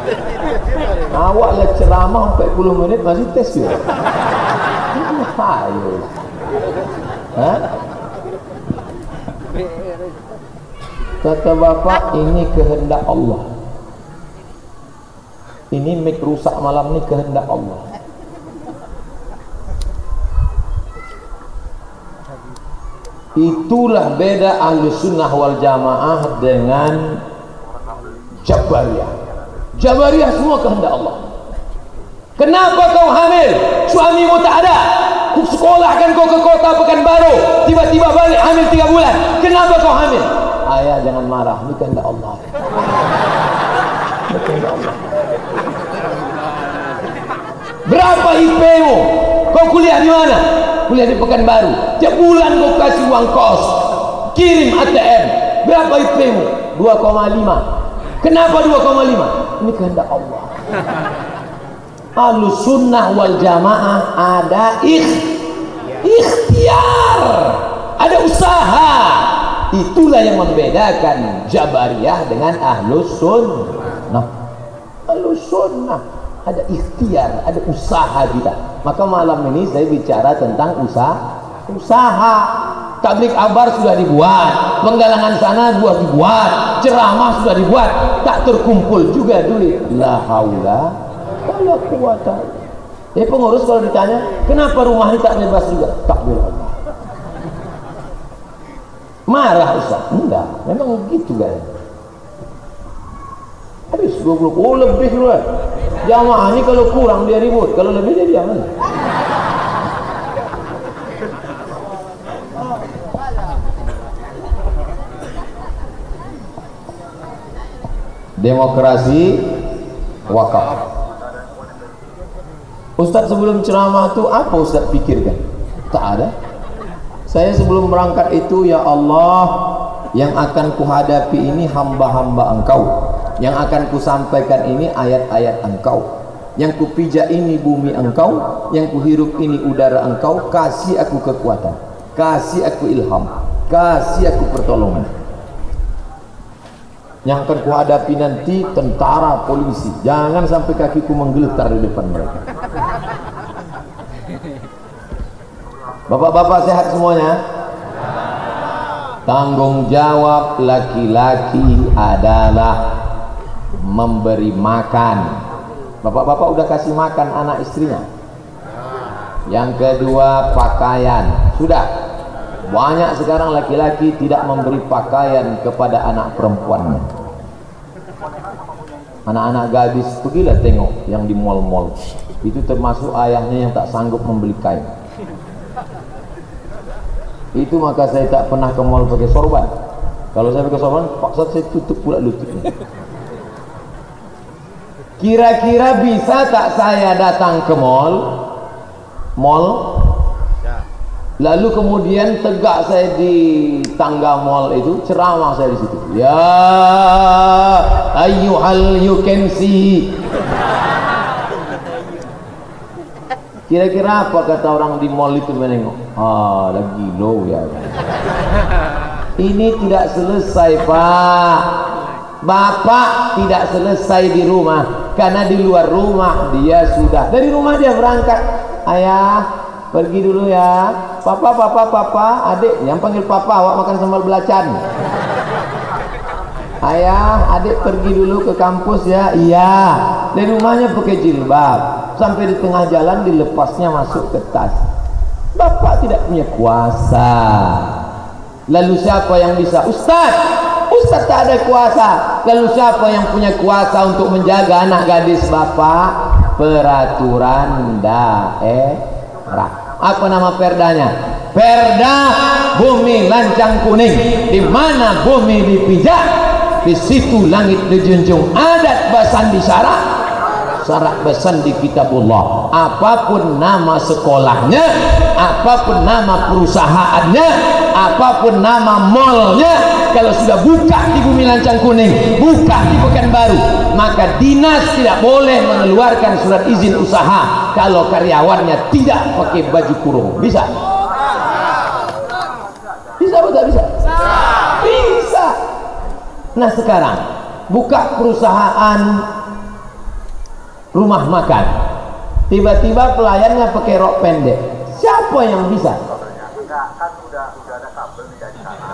Awak lah ceramah 40 menit masih tes juga. Hayo. Kata bapak, ini kehendak Allah. Ini mik rusak malam ini kehendak Allah. Itulah beda ahli sunnah wal jamaah dengan Jabariyah. Jabariyah semua kehendak Allah. Kenapa kau hamil? Suamimu tak ada. Ku sekolahkan kau ke kota Pekanbaru, tiba-tiba balik hamil 3 bulan. Kenapa kau hamil? Ayah jangan marah, ini kehendak Allah. Ini kehendak Allah. Berapa IP-mu? Kau kuliah di mana? Kuliah di Pekanbaru. Tiap bulan kau kasih uang kos, kirim ATM. Berapa IP-mu? 2,5. Kenapa 2,5? Ini kehendak Allah. Ahlus sunnah wal jamaah ada ikhtiar, ada usaha. Itulah yang membedakan Jabariyah dengan Ahlus sunnah. Ahlus sunnah ada ikhtiar, ada usaha kita. Maka malam ini saya bicara tentang usaha. Tablik akbar sudah dibuat, penggalangan sana dibuat, ceramah sudah dibuat, tak terkumpul juga duit. La haula wala quwata. Pengurus kalau ditanya, kenapa rumah ini tak bebas juga? Takbir Allah. Marah Ustaz? Enggak, memang begitu kan. Habis 20, oh lebih dulu. Jamaah ini kalau kurang dia ribut, kalau lebih dia diam. Demokrasi wakaf. Ustaz sebelum ceramah itu apa Ustaz pikirkan? Tak ada. Saya sebelum berangkat itu, ya Allah, yang akan kuhadapi ini hamba-hamba Engkau, yang akan kusampaikan ini ayat-ayat Engkau, yang kupijak ini bumi Engkau, yang kuhirup ini udara Engkau. Kasih aku kekuatan, kasih aku ilham, kasih aku pertolongan. Yang akan kuhadapi nanti tentara, polisi, jangan sampai kakiku menggeletar di depan mereka. Bapak-bapak sehat semuanya? Tanggung jawab laki-laki adalah memberi makan. Bapak-bapak udah kasih makan anak istrinya? Yang kedua, pakaian. Sudah. Banyak sekarang laki-laki tidak memberi pakaian kepada anak perempuannya. Anak-anak gadis pergilah tengok yang di mall-mall. Itu termasuk ayahnya yang tak sanggup membeli kain. Itu maka saya tak pernah ke mall pakai sorban. Kalau saya pakai sorban, paksa saya tutup pula lututnya. Kira-kira bisa tak saya datang ke mall, lalu kemudian tegak saya di tangga mall itu, ceramah saya di situ. Ya ayyuhal you can see. Kira-kira apa kata orang di mall itu menengok? Lagi low ya. Ini tidak selesai, Pak. Bapak tidak selesai di rumah, karena di luar rumah dia sudah, dari rumah dia berangkat. Ayah pergi dulu ya. Papa, adik, yang panggil papa, awak makan sambal belacan. Ayah, adik pergi dulu ke kampus ya. Iya. Dari rumahnya pakai jilbab, sampai di tengah jalan dilepasnya masuk ke tas. Bapak tidak punya kuasa. Lalu siapa yang bisa? Ustaz tak ada kuasa. Lalu siapa yang punya kuasa untuk menjaga anak gadis bapak? Peraturan daerah. Apa nama perdanya? Perda Bumi Lancang Kuning. Di mana bumi dipijak, di situ langit dijunjung. Adat basan di syarak basan di kitabullah. Apapun nama sekolahnya, apapun nama perusahaannya, apapun nama mallnya, kalau sudah buka di Bumi Lancang Kuning, buka di Pekanbaru, maka dinas tidak boleh mengeluarkan surat izin usaha kalau karyawannya tidak pakai baju kurung. Bisa? Bisa atau tak bisa? Bisa. Nah sekarang buka perusahaan rumah makan, tiba-tiba pelayannya pakai rok pendek, siapa yang bisa? Kan udah ada kabel dari sana.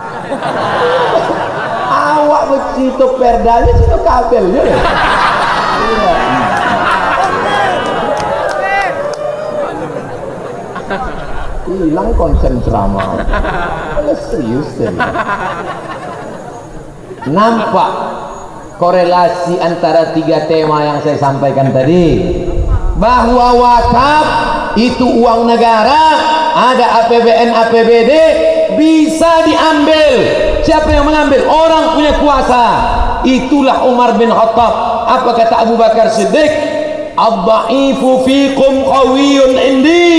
Awak begitu perdanya situ kabelnya. Iya. Hilang konsen ceramah. Serius deh. Nampak korelasi antara tiga tema yang saya sampaikan tadi, bahwa wakaf itu uang negara, ada APBN APBD, bisa diambil. Siapa yang mengambil? Orang punya kuasa. Itulah Umar bin Khattab. Apa kata Abu Bakar Siddiq? Ad-dha'ifu fikum qawiyyun indi.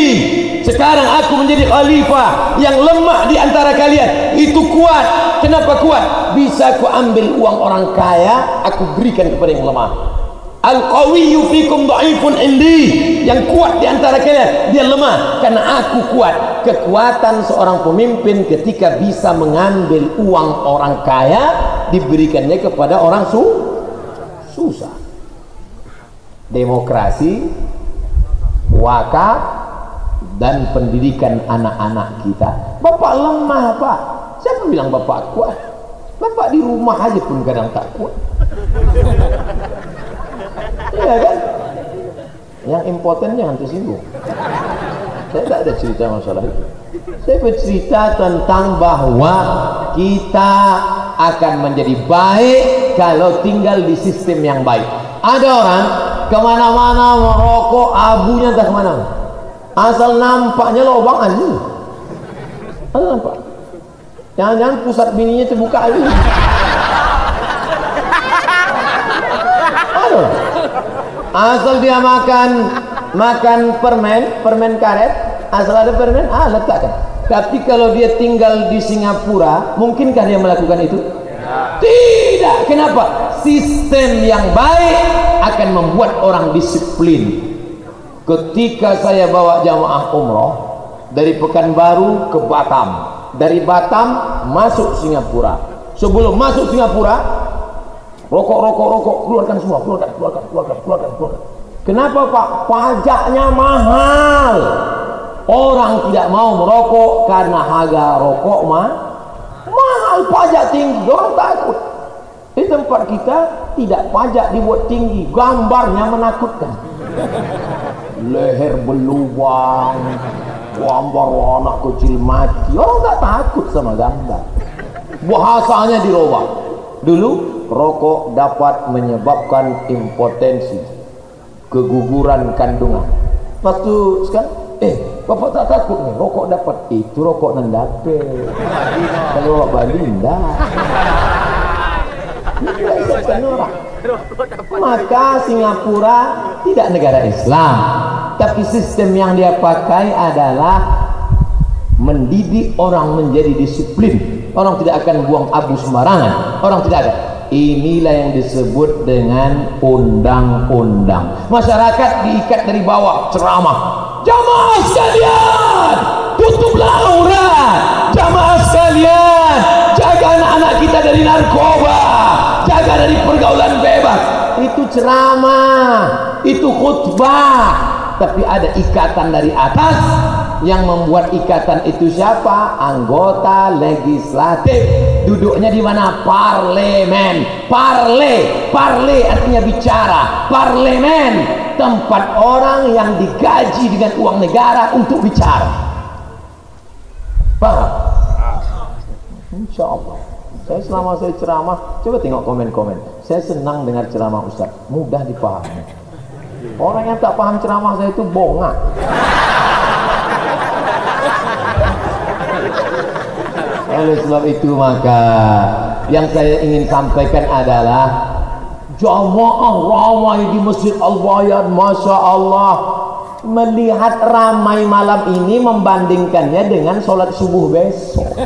Sekarang aku menjadi khalifah, yang lemah di antara kalian itu kuat. Kenapa kuat? Bisa aku ambil uang orang kaya, aku berikan kepada yang lemah. Al-qawiyyu fikum dha'ifun indi. Yang kuat di antara kalian dia lemah, karena aku kuat. Kekuatan seorang pemimpin ketika bisa mengambil uang orang kaya, diberikannya kepada orang susah. Demokrasi, wakaf, dan pendidikan anak-anak kita. Bapak lemah, Pak. Siapa bilang bapak kuat? Bapak di rumah aja pun kadang tak kuat. Iya kan? Yang impoten jangan tersinggung. Saya tak ada cerita masalah itu. Saya bercerita tentang bahwa kita akan menjadi baik kalau tinggal di sistem yang baik. Ada orang kemana-mana merokok, abunya entah kemana, asal nampaknya lubang aja. Asal nampak. Jangan-jangan pusat bininya terbuka aja. Aduh. Asal dia makan permen karet, asal ada permen, letakkan. Tapi kalau dia tinggal di Singapura, mungkinkah dia melakukan itu? Tidak. Kenapa? Sistem yang baik akan membuat orang disiplin. Ketika saya bawa jamaah umroh dari Pekanbaru ke Batam, dari Batam masuk Singapura, sebelum masuk Singapura, rokok, keluarkan semua, keluarkan. Kenapa Pak? Pajaknya mahal. Orang tidak mau merokok karena harga rokok mahal, pajak tinggi, orang takut. Di tempat kita tidak, pajak dibuat tinggi, gambarnya menakutkan. Leher berlubang, gambar anak kecil mati, orang tak takut sama gambar. Bahasanya dirubah. Dulu rokok dapat menyebabkan impotensi, keguguran kandungan. Waktu sekarang, bapak tak takut nih rokok dapat? Itu rokok nandape. Kalau Bali enggak. Orang. Maka Singapura tidak negara Islam, tapi sistem yang dia pakai adalah mendidik orang menjadi disiplin. Orang tidak akan buang abu sembarangan. Orang tidak ada. Inilah yang disebut dengan undang-undang. Masyarakat diikat dari bawah, ceramah. Jamaah sekalian, tutuplah aurat. Jamaah sekalian, jaga anak-anak kita dari narkoba, jaga dari pergaulan bebas. Itu ceramah, itu khutbah. Tapi ada ikatan dari atas. Yang membuat ikatan itu siapa? Anggota legislatif. Duduknya di mana? Parlemen. Parle artinya bicara. Parlemen, tempat orang yang digaji dengan uang negara untuk bicara. Paham? Insya Allah. Saya selama saya ceramah, coba tengok komen-komen. Saya senang dengar ceramah Ustaz, mudah dipahami. Orang yang tak paham ceramah saya itu bongak. Oleh sebab itu maka yang saya ingin sampaikan adalah jamaah ramai di Masjid Al-Bayan, Masya Allah. Melihat ramai malam ini membandingkannya dengan sholat subuh besok.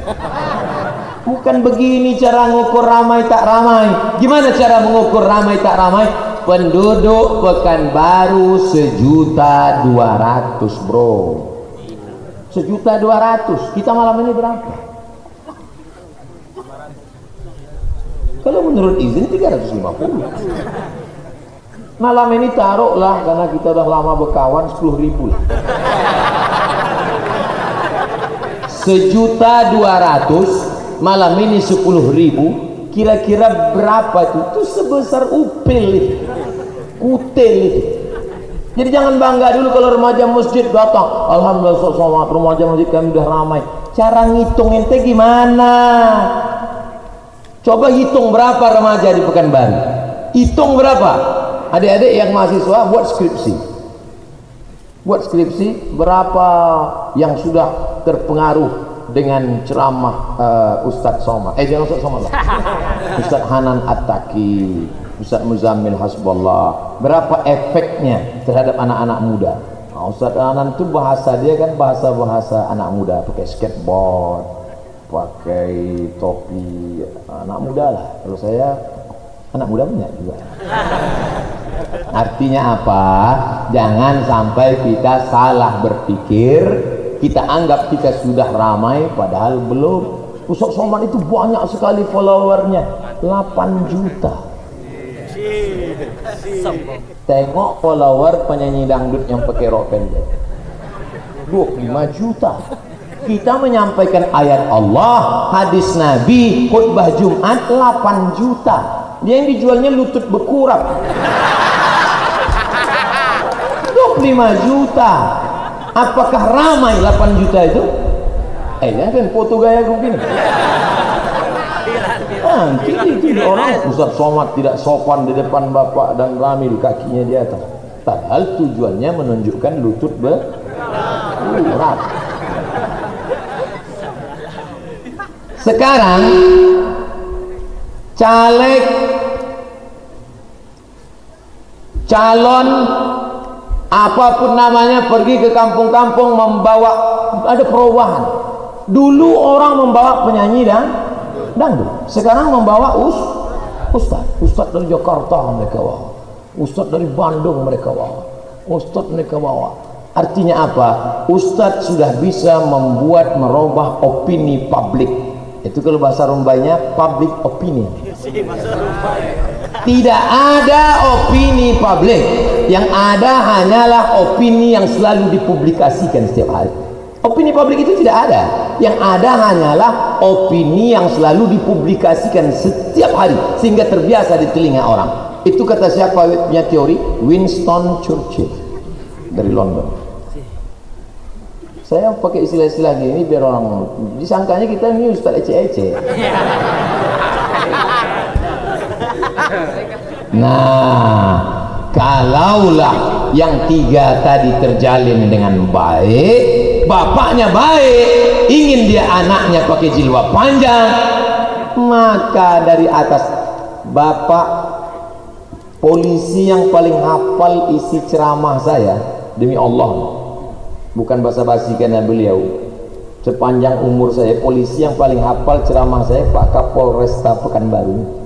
Bukan begini cara mengukur ramai tak ramai. Gimana cara mengukur ramai tak ramai? Penduduk Pekanbaru 1.200.000 bro. 1.200.000. Kita malam ini berapa? Kalau menurut izin 350. Malam ini taruhlah, karena kita udah lama berkawan, 10.000 lah. 1.200.000, malam ini 10.000. Kira-kira berapa itu? Itu sebesar upil itu, kutil itu. Jadi jangan bangga dulu kalau remaja masjid datang. Alhamdulillah sama remaja masjid kami udah ramai. Cara ngitung ente gimana? Coba hitung berapa remaja di Pekanbaru. Hitung berapa? Adik-adik yang mahasiswa buat skripsi. Buat skripsi berapa yang sudah terpengaruh dengan ceramah Ustadz Somad. Jangan Ustadz Somad lah. Ustadz Hanan At-Taki, Ustadz Muzammil Hasbullah. Berapa efeknya terhadap anak-anak muda? Nah, Ustadz Hanan itu bahasa dia kan bahasa anak muda, pakai skateboard, pakai topi, anak muda lah. Kalau saya anak muda banyak juga. Artinya apa? Jangan sampai kita salah berpikir, kita anggap kita sudah ramai padahal belum. Ustadz Somad itu banyak sekali followernya, 8 juta. Tengok follower penyanyi dangdut yang pakai rok pendek, 25 juta. Kita menyampaikan ayat Allah, hadis Nabi, khutbah Jumat 8 juta. Dia yang dijualnya lutut bekurap, 25 juta. Apakah ramai 8 juta itu? Jangan kan foto gaya begini. Tidak orang Ustadz Somad tidak sopan di depan bapak dan ramil kakinya di atas. Padahal tujuannya menunjukkan lutut berat. Sekarang calon apapun namanya pergi ke kampung-kampung membawa, ada perubahan. Dulu orang membawa penyanyi dan dangdut, sekarang membawa ustadz dari Jakarta mereka bawa, ustadz dari Bandung mereka bawa, ustadz mereka bawa. Artinya apa? Ustadz sudah bisa merubah opini publik. Itu kalau bahasa Rumbainya public opinion. Tidak ada opini publik, yang ada hanyalah opini yang selalu dipublikasikan setiap hari. Opini publik itu tidak ada, yang ada hanyalah opini yang selalu dipublikasikan setiap hari sehingga terbiasa di telinga orang. Itu kata siapa punya teori? Winston Churchill dari London. Saya pakai istilah-istilah gini biar orang disangkanya kita ini ustaz ece-ece. Nah, kalaulah yang tiga tadi terjalin dengan baik, bapaknya baik, ingin dia anaknya pakai jilbab panjang, maka dari atas bapak polisi yang paling hafal isi ceramah saya, demi Allah, bukan basa-basi karena beliau, sepanjang umur saya polisi yang paling hafal ceramah saya Pak Kapolresta Pekanbaru.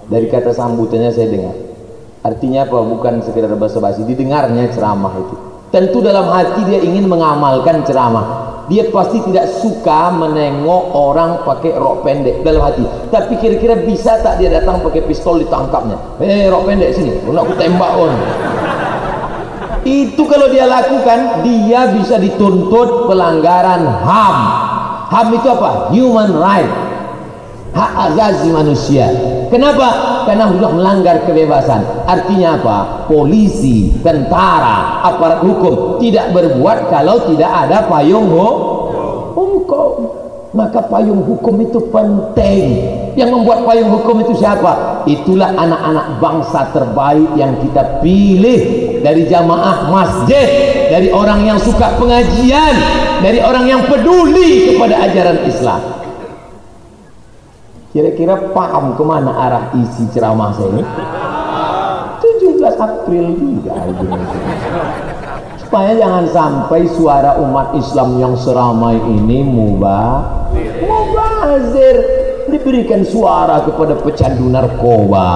Dari kata sambutannya saya dengar, artinya apa? Bukan sekedar basa-basi, didengarnya ceramah itu. Tentu dalam hati dia ingin mengamalkan ceramah. Dia pasti tidak suka menengok orang pakai rok pendek dalam hati. Tapi kira-kira bisa tak dia datang pakai pistol ditangkapnya? Rok pendek sini, nak aku tembak orang. Itu kalau dia lakukan, dia bisa dituntut pelanggaran HAM. HAM itu apa? Human right, hak asasi manusia. Kenapa? Karena sudah melanggar kebebasan. Artinya apa? Polisi, tentara, aparat hukum tidak berbuat kalau tidak ada payung hukum. Maka payung hukum itu penting. Yang membuat payung hukum itu siapa? Itulah anak-anak bangsa terbaik yang kita pilih dari jamaah masjid, dari orang yang suka pengajian, dari orang yang peduli kepada ajaran Islam. Kira-kira paham kemana arah isi ceramah saya? 17 April juga, supaya jangan sampai suara umat Islam yang seramai ini mubazir, diberikan suara kepada pecandu narkoba,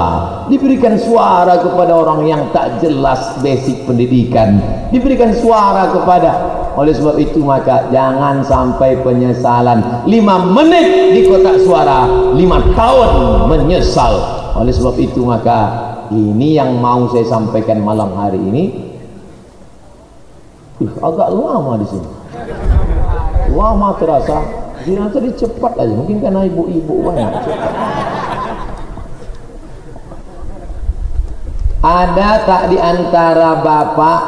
diberikan suara kepada orang yang tak jelas basic pendidikan, diberikan suara kepada. Oleh sebab itu maka jangan sampai penyesalan 5 menit di kotak suara, 5 tahun menyesal. Oleh sebab itu maka ini yang mau saya sampaikan malam hari ini. Agak lama di sini, lama terasa. Jangan tadi cepat aja, mungkin karena ibu-ibu banyak cepat. Ada tak di antara bapak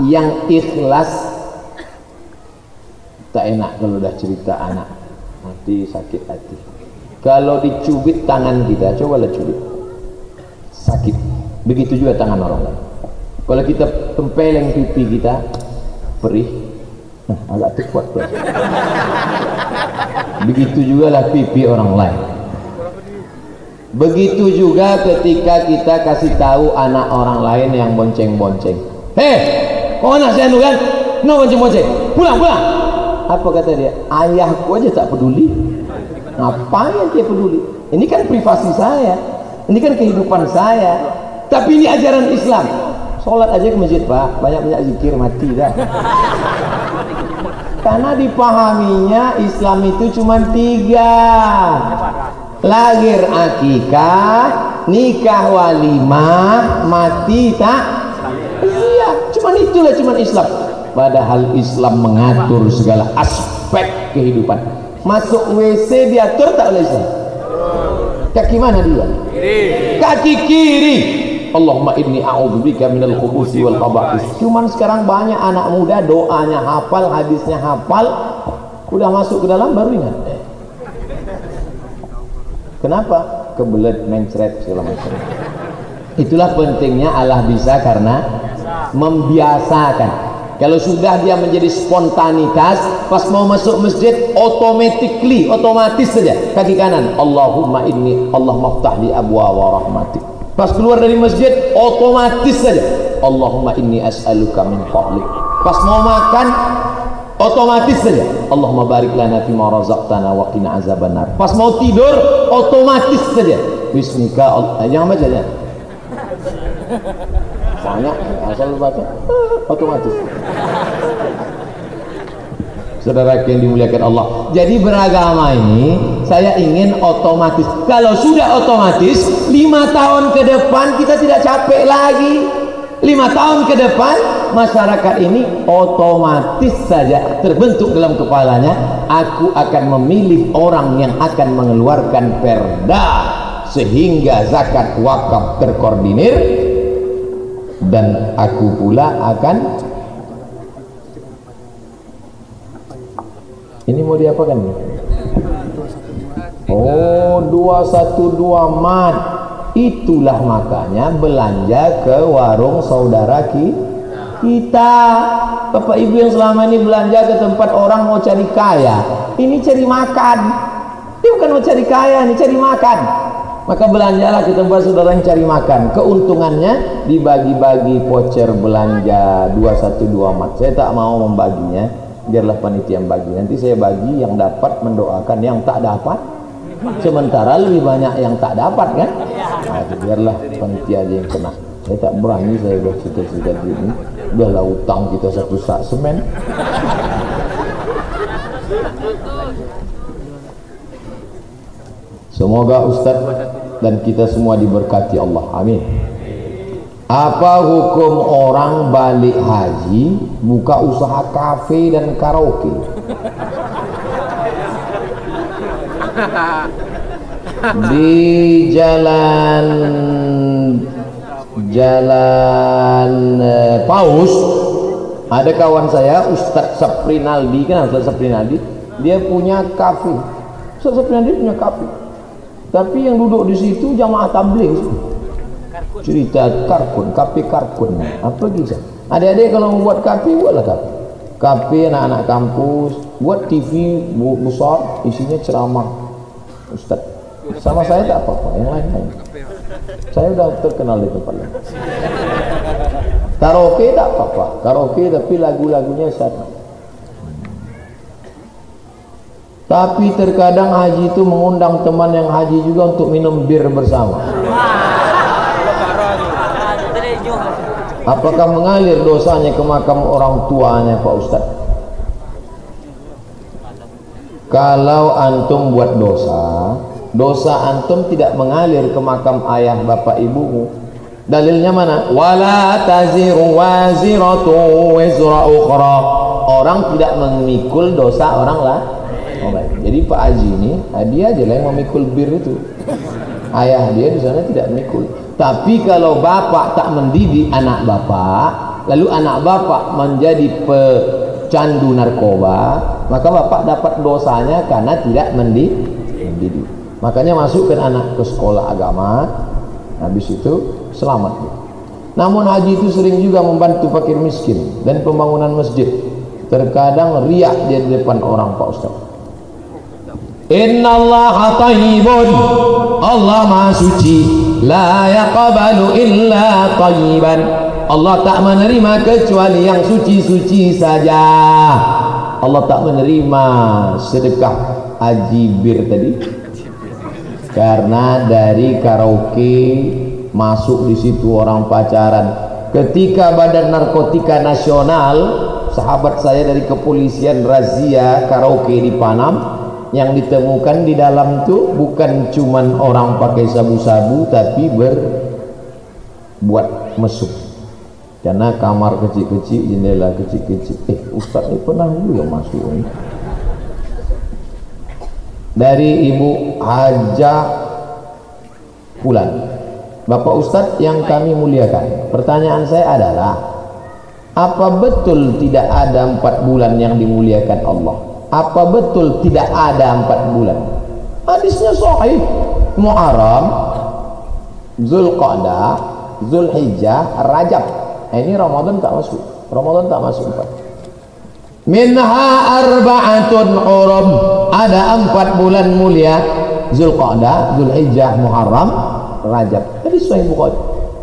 yang ikhlas? Tak enak kalau dah cerita anak, nanti sakit hati. Kalau dicubit tangan kita, cobalah cubit, sakit. Begitu juga tangan orang lain. Kalau kita tempeleng pipi kita, perih, agak tepat. Begitu juga lah pipi orang lain. Begitu juga ketika kita kasih tahu anak orang lain yang bonceng-bonceng. Kau anak saya kan? No bonceng-bonceng, pulang. Apa kata dia? Ayahku aja tak peduli, ngapain dia peduli? Ini kan privasi saya, ini kan kehidupan saya. Tapi ini ajaran Islam. Sholat aja ke masjid Pak, banyak-banyak zikir, mati dah. Karena dipahaminya Islam itu cuma 3: lahir akikah, nikah walimah, mati tak. Iya, cuman itulah Islam. Padahal Islam mengatur segala aspek kehidupan. Masuk WC diatur tak oleh Islam? Kaki mana dia? Kaki kiri. Allahumma inni a'udzubika minal khubuthi wal khaba'is. Cuman sekarang banyak anak muda doanya hafal, hadisnya hafal, udah masuk ke dalam baru ingat. Kenapa? Kebelet, mencret, segala macam. Itulah pentingnya Allah bisa karena membiasakan. Kalau sudah dia menjadi spontanitas, pas mau masuk masjid otomatis saja kaki kanan, Allahumma inni, Allahumma ftah li abwaaba rahmatik. Pas keluar dari masjid otomatis saja, Allahumma inni as'aluka min fadlik. Pas mau makan otomatis saja, Allahumma barik lana fima razaqtana wa qina azabannar. Pas mau tidur otomatis saja, bismika. Jangan baca ya, banyak asal baca otomatis. Saudara yang dimuliakan Allah, jadi beragama ini saya ingin otomatis. Kalau sudah otomatis, 5 tahun ke depan kita tidak capek lagi. 5 tahun ke depan masyarakat ini otomatis saja terbentuk dalam kepalanya, aku akan memilih orang yang akan mengeluarkan perda sehingga zakat wakaf terkoordinir, dan aku pula akan. Ini mau diapakan? Oh, 212 mat. Itulah makanya belanja ke warung saudara kita. Bapak ibu yang selama ini belanja ke tempat orang mau cari kaya, ini cari makan. Ini bukan mau cari kaya, ini cari makan. Maka belanjalah ke tempat saudara yang cari makan. Keuntungannya dibagi-bagi voucher belanja 212 mat. Saya tak mau membaginya, biarlah panitia yang bagi. Nanti saya bagi, yang dapat mendoakan, yang tak dapat. Sementara lebih banyak yang tak dapat kan? Nah, biarlah panitia aja yang kena. Saya tak berani, saya buat cerita-cerita gini. Udahlah utang kita 1 sak semen. Semoga Ustaz dan kita semua diberkati Allah. Amin. Apa hukum orang balik haji buka usaha kafe dan karaoke? Di jalan Paus ada kawan saya Ustadz Saprinaldi, kan Ustadz Saprinaldi, dia punya kafe. Ustadz Saprinaldi punya kafe, tapi yang duduk di situ jamaah tabligh. Cerita karkun, kafe karkun. Apa gitu? Adik-adik kalau mau buat kafe, buatlah kafe. Kafe anak-anak kampus, buat TV besar, isinya ceramah Ustadz. Sama saya tak apa-apa, yang lain-lain. Saya udah terkenal di tempat lain. Karaoke tak apa-apa, karaoke tapi lagu-lagunya sama. Tapi terkadang haji itu mengundang teman yang haji juga untuk minum bir bersama. Apakah mengalir dosanya ke makam orang tuanya Pak Ustaz? Kalau antum buat dosa antum tidak mengalir ke makam ayah bapak ibumu. Dalilnya mana? Wala taziru waziratu wizra ukhra. Orang tidak memikul dosa orang lah. Jadi Pak Haji ini, dia aja lah yang memikul bir itu. Ayah dia di sana tidak memikul. Tapi kalau bapak tak mendidik anak bapak, lalu anak bapak menjadi pecandu narkoba, maka bapak dapat dosanya karena tidak mendidik. Makanya masukkan anak ke sekolah agama, habis itu selamat. Namun haji itu sering juga membantu fakir miskin dan pembangunan masjid. Terkadang riak dia di depan orang Pak Ustaz. Innallaha thayyibun, Allah Maha Suci, la yaqbalu illa thayyiban. Allah tak menerima kecuali yang suci-suci saja. Allah tak menerima sedekah haji bir tadi, karena dari karaoke masuk di situ orang pacaran. Ketika Badan Narkotika Nasional, sahabat saya dari kepolisian razia karaoke di Panam, yang ditemukan di dalam tuh bukan cuman orang pakai sabu-sabu, tapi berbuat mesum. Karena kamar kecil-kecil, jendela kecil-kecil. Ustaz ini pernah juga masuk ini. Dari Ibu Hajah Pulan. Bapak Ustadz yang kami muliakan, pertanyaan saya adalah, apa betul tidak ada 4 bulan yang dimuliakan Allah? Apa betul tidak ada 4 bulan? Hadisnya sahih. Muharram, Zulqa'dah, Zulhijjah, Rajab. Ini Ramadan tak masuk. Ramadan tak masuk 4. Minha arba'atun hurum. Ada 4 bulan mulia: Zulqa'dah, Zulhijjah, Muharram, Rajab. Tadi sahih Bukhari.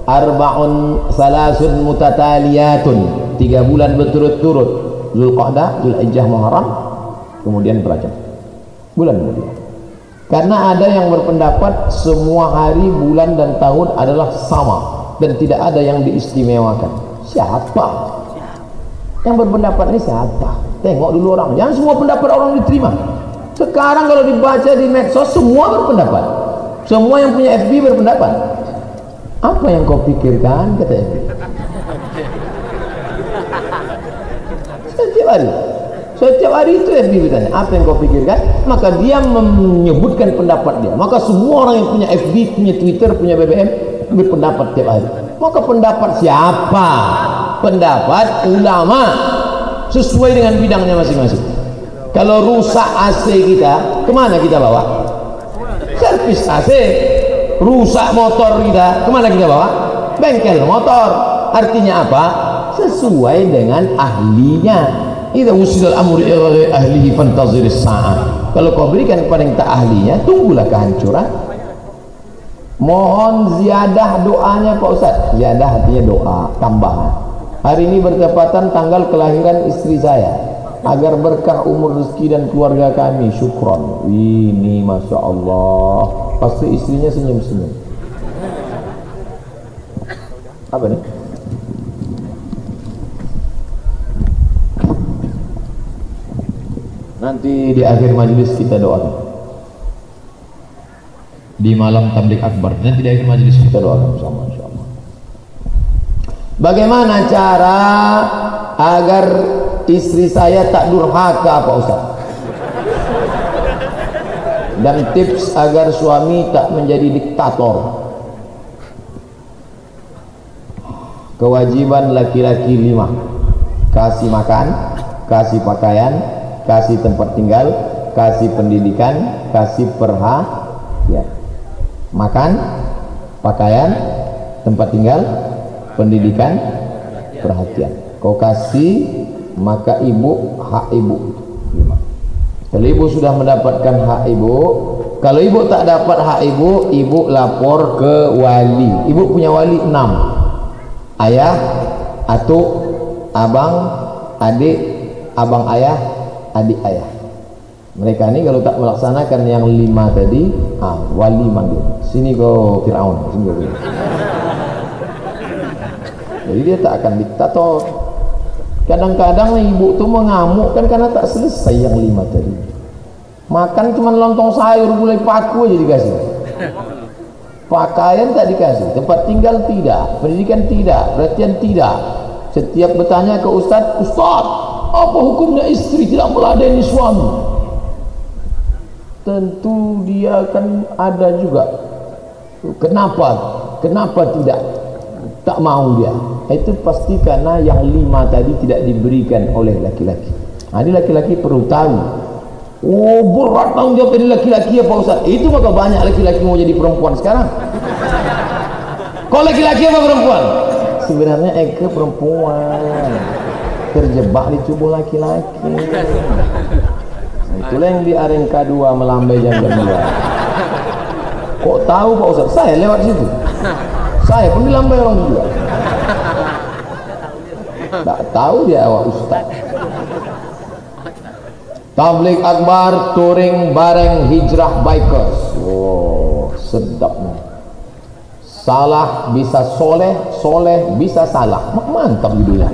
Arba'un salasun mutataliyatun. 3 bulan berturut-turut. Zulqa'dah, Zulhijjah, Muharram, kemudian Rajab. Bulan mulia. Karena ada yang berpendapat semua hari, bulan dan tahun adalah sama dan tidak ada yang diistimewakan. Siapa yang berpendapat ini? Siapa? Tengok dulu orang. Jangan semua pendapat orang diterima. Sekarang kalau dibaca di medsos, semua berpendapat. Semua yang punya FB berpendapat. Apa yang kau pikirkan, kata FB? Setiap hari itu FB bertanya, apa yang kau pikirkan? Maka dia menyebutkan pendapat dia. Maka semua orang yang punya FB, punya Twitter, punya BBM berpendapat tiap hari. Maka pendapat siapa? Pendapat ulama, sesuai dengan bidangnya masing-masing. Kalau rusak AC kita, kemana kita bawa? Servis AC. rusak motor kita, kemana kita bawa? Bengkel motor. Artinya apa? Sesuai dengan ahlinya. Idza wusidal amru ila ahlihi fantaziris sa'ah. Kalau kau berikan kepada yang tak ahlinya, tunggulah kehancuran. Mohon ziyadah doanya Pak Ustaz. Ziyadah artinya doa tambahan. Hari ini bertepatan tanggal kelahiran istri saya, agar berkah umur rezeki dan keluarga kami. Syukron. Ini Masya Allah. Pasti istrinya senyum-senyum. Apa nih? Nanti di akhir majelis kita doakan. Di malam tabligh akbar, nanti di akhir majelis kita doakan bersama insyaallah. Bagaimana cara agar istri saya tak durhaka Pak Ustaz? Dan tips agar suami tak menjadi diktator. Kewajiban laki-laki 5: kasih makan, kasih pakaian, kasih tempat tinggal, kasih pendidikan, kasih perhatian. Makan, pakaian, tempat tinggal, pendidikan, perhatian. Kau kasih, maka ibu, hak ibu. Kalau ibu sudah mendapatkan hak ibu, kalau ibu tak dapat hak ibu, ibu lapor ke wali. Ibu punya wali 6: ayah, atuk, abang, adik, abang ayah, adik ayah. Mereka ini kalau tak melaksanakan yang 5 tadi, wali manggil. Sini kau Fir'aun, sini kau. Jadi dia tak akan diktator. Kadang-kadang ibu tuh mengamuk kan karena tak selesai yang 5 tadi. Makan cuma lontong sayur gulai paku aja dikasih. Pakaian tak dikasih, tempat tinggal tidak, pendidikan tidak, perhatian tidak. Setiap bertanya ke Ustaz, Ustaz, apa hukumnya istri tidak meladeni suami? Tentu dia akan ada juga. Kenapa tidak? Tak mau dia. Itu pasti karena yang 5 tadi tidak diberikan oleh laki-laki. Ini laki-laki perlu tahu. Oh, berat tanggung jawab dari laki-laki ya Pak Ustaz. Itu maka banyak laki-laki mau jadi perempuan sekarang. Kau laki-laki apa perempuan? Sebenarnya Eke perempuan, terjebak di tubuh laki-laki. Itulah yang di Arengka 2 melambai jam 2. Kok tahu Pak Ustaz? Saya lewat situ. Saya pun dilambai orang juga. Tak tahu dia awak Ustaz. Tabligh akbar touring bareng hijrah bikers. Oh, sedapnya. Salah bisa soleh, soleh bisa salah. Mantap judulnya.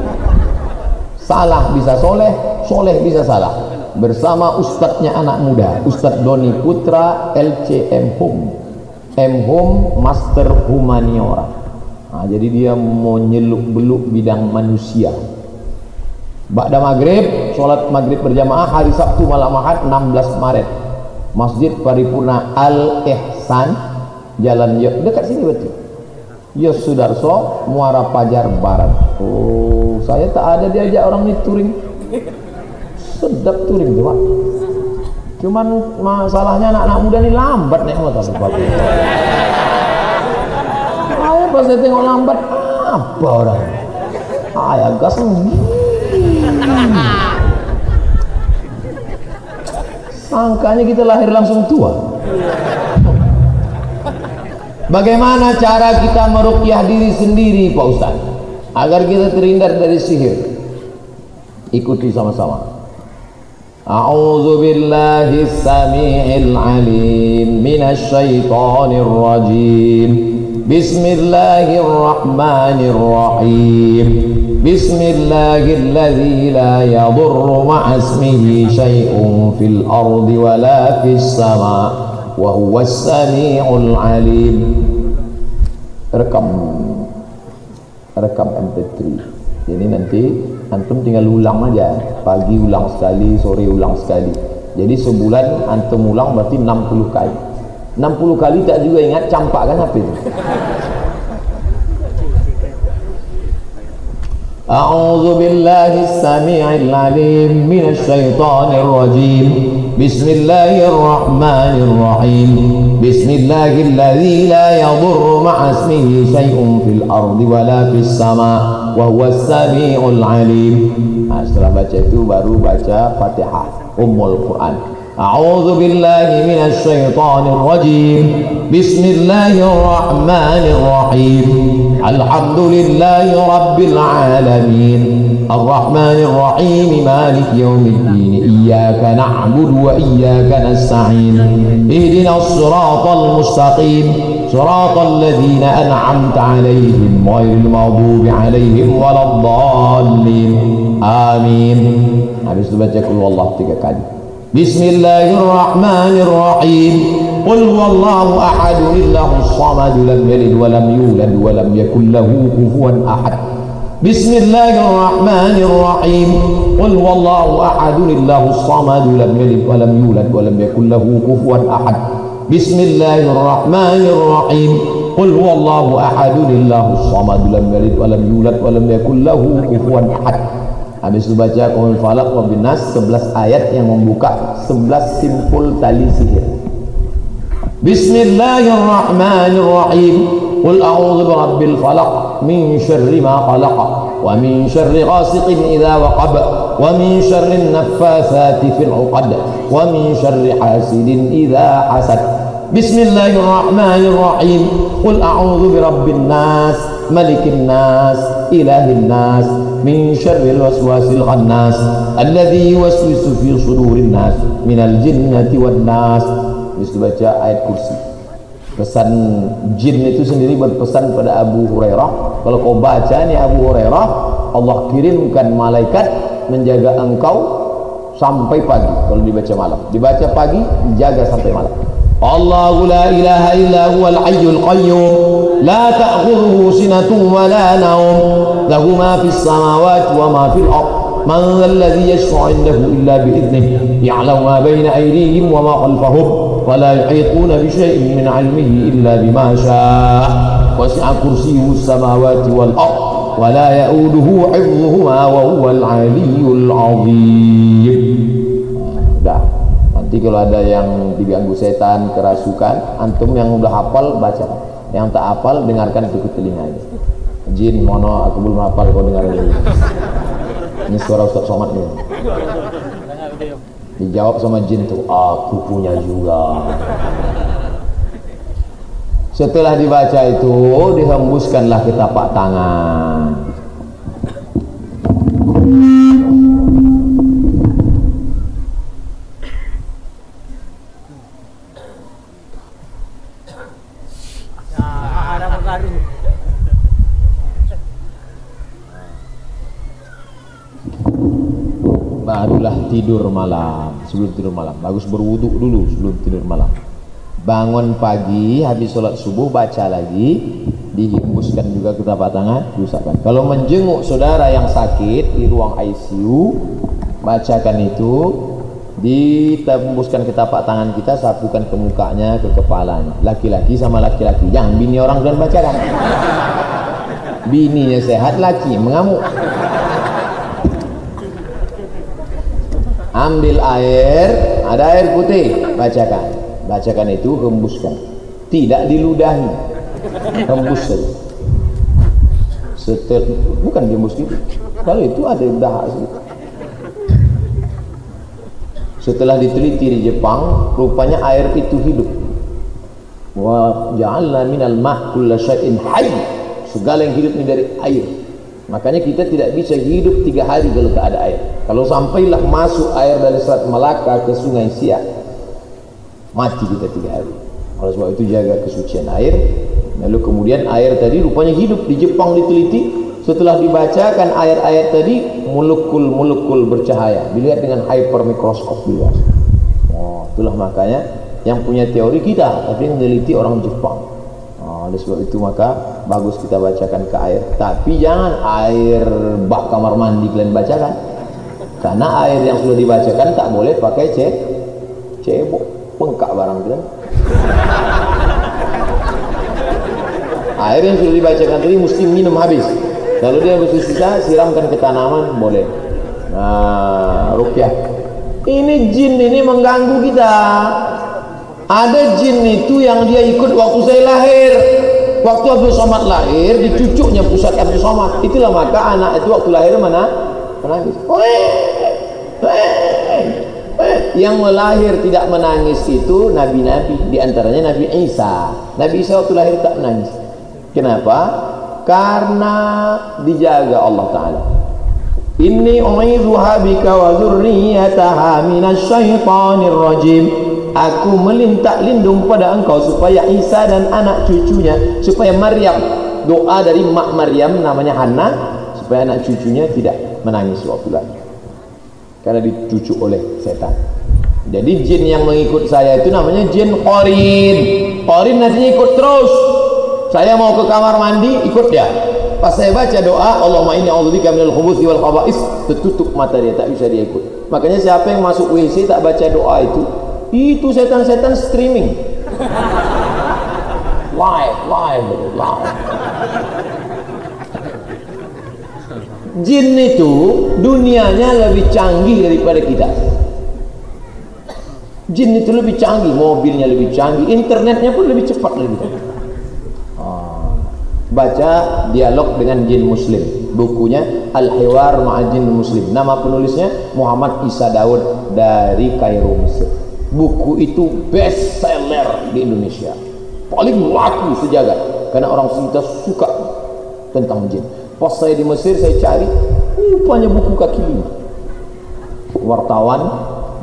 Salah bisa soleh, soleh bisa salah. Bersama ustadznya anak muda, Ustadz Doni Putra, LCM M.Hum Master Humaniora. Jadi dia mau nyeluk-beluk bidang manusia. Ba'da maghrib, sholat maghrib berjamaah hari Sabtu malam Ahad 16 Maret, Masjid Paripurna Al-Ihsan, Jalan dekat sini betul, Yosudarso, Muara Pajar Barat. Oh, saya tak ada diajak orang ini touring. Sedap touring tuh Pak. Cuman masalahnya anak-anak muda ini lambat naik motor. Ayo pas saya tengok lambat, apa orang? Ayah gas sangkanya kita lahir langsung tua. Bagaimana cara kita meruqyah diri sendiri Pak Ustaz agar kita terhindar dari sihir? Ikuti sama-sama. A'udzu billahi samii'il 'aliim minasy syaithaanir rajiim. Bismillahirrahmanirrahim. Bismillahilladzi la yadurru ma'a ismihi syai'un fil ardi wa la fis sama' wa huwas samii'ul 'aliim. Rekam MP3. Jadi nanti antum tinggal ulang aja, pagi ulang sekali, sore ulang sekali. Jadi sebulan antum ulang berarti 60 kali. 60 kali tak juga ingat, campak kan apa itu? A'udzu billahi samii'il 'aliim minasy syaithaanir rajiim. Bismillahirrahmanirrahim. Bismillahilladzi la yadurru ma'a ismihi syai'un fil ardi wala fis sama' wa huwas sami'ul alim. Nah, setelah baca itu baru baca Fatihah Ummul Quran. A'udzu billahi minasy syaithanir rajim. Bismillahirrahmanirrahim. Alhamdulillahi rabbil alamin. Arrahmanir rahim. Maliki yaumiddin. Iyyaka na'budu wa iyyaka nasta'in. Ihdinas siratal mustaqim. Siratal ladzina an'amta 'alaihim ghairil maghdubi 'alaihim waladdallin. Amin. Habis itu baca qul huwallahu 3 kali. Bismillahirrahmanirrahim. Qul huwallahu ahad, Allahus samad, lam yalid wa lam yulad wa lam yakul lahu kufuwan ahad. Bismillahirrahmanirrahim. Qul huwallahu ahad, Allahus samad, lam yalid wa lam yulad wa lam yakul lahu kufuwan ahad. Bismillahirrahmanirrahim. Qul huwallahu ahad, Allahus samad, lam yalid wa lam yulad wa lam yakul lahu kufuwan ahad. Habis itu baca Qul Falaq wa Binnas, 11 ayat yang membuka 11 simpul tali sihir. Bismillahirrahmanirrahim. Qul a'udzu birabbil falaq min syarri ma khalaq wa min syarri ghasiqin idza waqab wa min syarri naffatsati fil 'uqad wa min syarri hasidin idza hasad. Bismillahirrahmanirrahim. Qul a'udzu birabbin nas, malikin nas, ilahin nas, min syarril waswasil khannas alladzi yuwaswisu fi sudurin nas minal jinnati wan nas. Bisa baca ayat kursi. Pesan jin itu sendiri berpesan pada Abu Hurairah, kalau kau baca nih Abu Hurairah, Allah kirimkan malaikat menjaga engkau sampai pagi. Kalau dibaca malam, dibaca pagi, dijaga sampai malam. Allahu la ilaha illa huwal hayyul qayyum la ta'khudhuhu sinatun wa la nawm lahu ma fis samawati wa ma fil ardh man dhal ladzi yashfa'u 'indahu illa bi idhnihi ya'lamu ma bayna aydihim wa ma khalfahum wa la yuhituna bi shay'in min 'ilmihi illa bima sha'a wasi'a kursiyyuhu as-samawati wal ardh wa la ya'uduhu 'hifdhuhuma wa huwal 'aliyyul 'azim. Dah. Nanti kalau ada yang diganggu setan, kerasukan, antum yang udah hafal baca, yang tak hafal dengarkan itu ke telinganya. Jin mono aku belum hafal, kau dengar ini. Ini suara Ustaz Somad nih. Dijawab sama jin tuh, aku punya juga. Setelah dibaca itu dihembuskanlah ke tapak tangan. Barulah tidur malam. Sebelum tidur malam bagus berwudu dulu sebelum tidur malam. Bangun pagi habis sholat subuh baca lagi, dihembuskan juga ke tapak tangan, diusapkan. Kalau menjenguk saudara yang sakit di ruang ICU, bacakan itu, ditembuskan ke tapak tangan kita, sapukan ke mukanya, ke kepalanya. Laki-laki sama laki-laki, jangan bini orang dan bacakan. Bininya sehat, laki mengamuk. Ambil air, ada air putih, bacakan itu, hembuskan, tidak diludahi, hembus saja. Bukan dihembus gitu, kalau itu ada dahak gitu. Setelah diteliti di Jepang, rupanya air itu hidup. Wa ja'alna minal ma' kulla syai'in hayy, segala yang hidup ini dari air. Makanya kita tidak bisa hidup 3 hari kalau tak ada air. Kalau sampailah masuk air dari Selat Malaka ke Sungai Siak, mati kita 3 hari. Oleh sebab itu jaga kesucian air. Lalu kemudian air tadi rupanya hidup. Di Jepang diteliti, setelah dibacakan ayat-ayat tadi, molekul bercahaya, dilihat dengan hypermikroskop dilihat. Oh, itulah makanya yang punya teori kita, tapi yang meneliti orang Jepang. Oleh sebab itu maka bagus kita bacakan ke air, tapi jangan air bak kamar mandi kalian bacakan, karena air yang sudah dibacakan tak boleh pakai cebok, bengkak barang itu kan. Air yang sudah dibacakan tadi mesti minum habis. Kalau dia bersisa, siramkan ke tanaman boleh. Nah, ruqyah Ini jin ini mengganggu kita. Ada jin itu yang dia ikut waktu saya lahir. Waktu Abdul Somad lahir, di cucuknya pusat Abdul Somad. Itulah maka anak itu waktu lahir mana? Menangis. Yang melahir tidak menangis itu nabi-nabi, diantaranya Nabi Isa. Nabi Isa waktu lahir tak menangis. Kenapa? Karena dijaga Allah Ta'ala. Inni u'idzuha bika wa dzurriyyataha minasyaitonir rajim. Aku meminta lindung pada engkau supaya Isa dan anak cucunya, supaya Maryam, doa dari mak Maryam namanya Hana, supaya anak cucunya tidak menangis waktu lahir karena dicucuk oleh setan. Jadi jin yang mengikut saya itu namanya jin qarin. Qarin nantinya ikut terus. Saya mau ke kamar mandi, ikut dia. Pas saya baca doa Allahumma inni a'udzubika minal khubuthi wal khaba'is, tertutup mata dia, tak bisa dia ikut. Makanya siapa yang masuk WC tak baca doa itu setan-setan streaming live. Jin itu dunianya lebih canggih daripada kita. Jin itu lebih canggih, mobilnya lebih canggih, internetnya pun lebih cepat dari kita. Baca dialog dengan jin muslim, bukunya Al-Hiwar Ma'a Jin Muslim, nama penulisnya Muhammad Isa Daud dari Kairo, Mesir. Buku itu best seller di Indonesia, paling laku sejagat karena orang kita suka tentang jin. Pas saya di Mesir saya cari, rupanya buku kaki lima, wartawan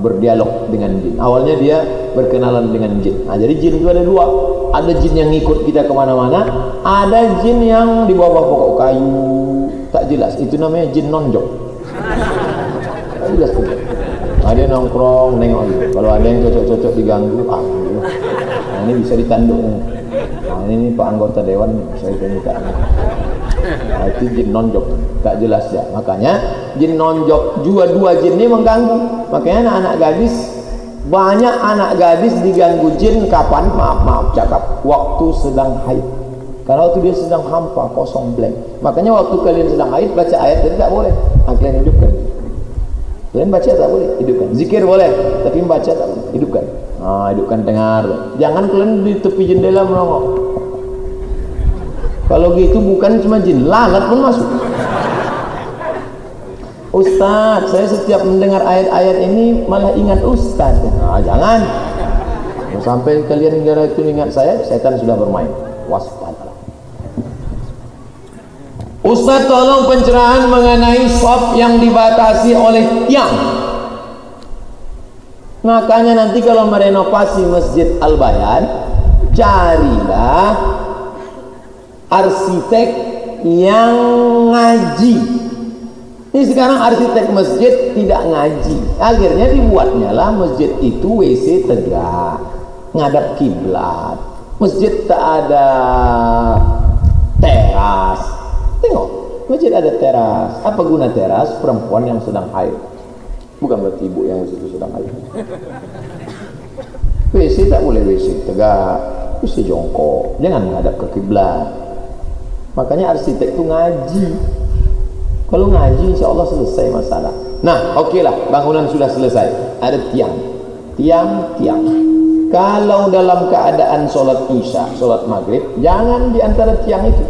berdialog dengan jin. Awalnya dia berkenalan dengan jin. Nah, jadi jin itu ada dua. Ada jin yang ngikut kita kemana-mana, ada jin yang di bawah pokok kayu, tak jelas. Itu namanya jin nonjok. Tak jelas tuh. Nah, dia nongkrong, nengok gitu. Kalau ada yang cocok-cocok diganggu, nah, ini bisa ditanduk. Nah, ini Pak anggota dewan bisa diminta. Nah, itu jin nonjok, tak jelas ya. Makanya jin nonjok juga, dua jin ini mengganggu. Makanya anak-anak gadis, banyak anak gadis diganggu jin kapan? Maaf cakap, waktu sedang haid. Karena waktu dia sedang hampa, kosong, blank. Makanya waktu kalian sedang haid baca ayat jadi tak boleh. Kalian hidupkan. Kalian baca tak boleh, hidupkan. Zikir boleh, tapi baca tak boleh, hidupkan. Nah, hidupkan dengar. Jangan kalian di tepi jendela merongok. Kalau gitu bukan cuma jin, lalat pun masuk. Ustaz, saya setiap mendengar ayat-ayat ini malah ingat Ustaz. Nah, jangan. Sampai kalian itu ingat saya, setan sudah bermain. Waspada. Ustaz, tolong pencerahan mengenai shop yang dibatasi oleh tiang. Makanya nanti kalau merenovasi Masjid Al-Bayan, carilah arsitek yang ngaji. Ini sekarang arsitek masjid tidak ngaji, akhirnya dibuatnya lah masjid itu WC tegak, ngadap kiblat, masjid tak ada teras. Tengok, masjid ada teras. Apa guna teras? Perempuan yang sedang haid, bukan berarti ibu yang sedang haid. WC tak boleh WC tegak, WC jongkok, jangan menghadap ke kiblat. Makanya arsitek itu ngaji. Kalau ngaji insya Allah selesai masalah. Nah, oke lah, bangunan sudah selesai, ada tiang. Kalau dalam keadaan sholat isya, sholat maghrib, jangan di antara tiang itu,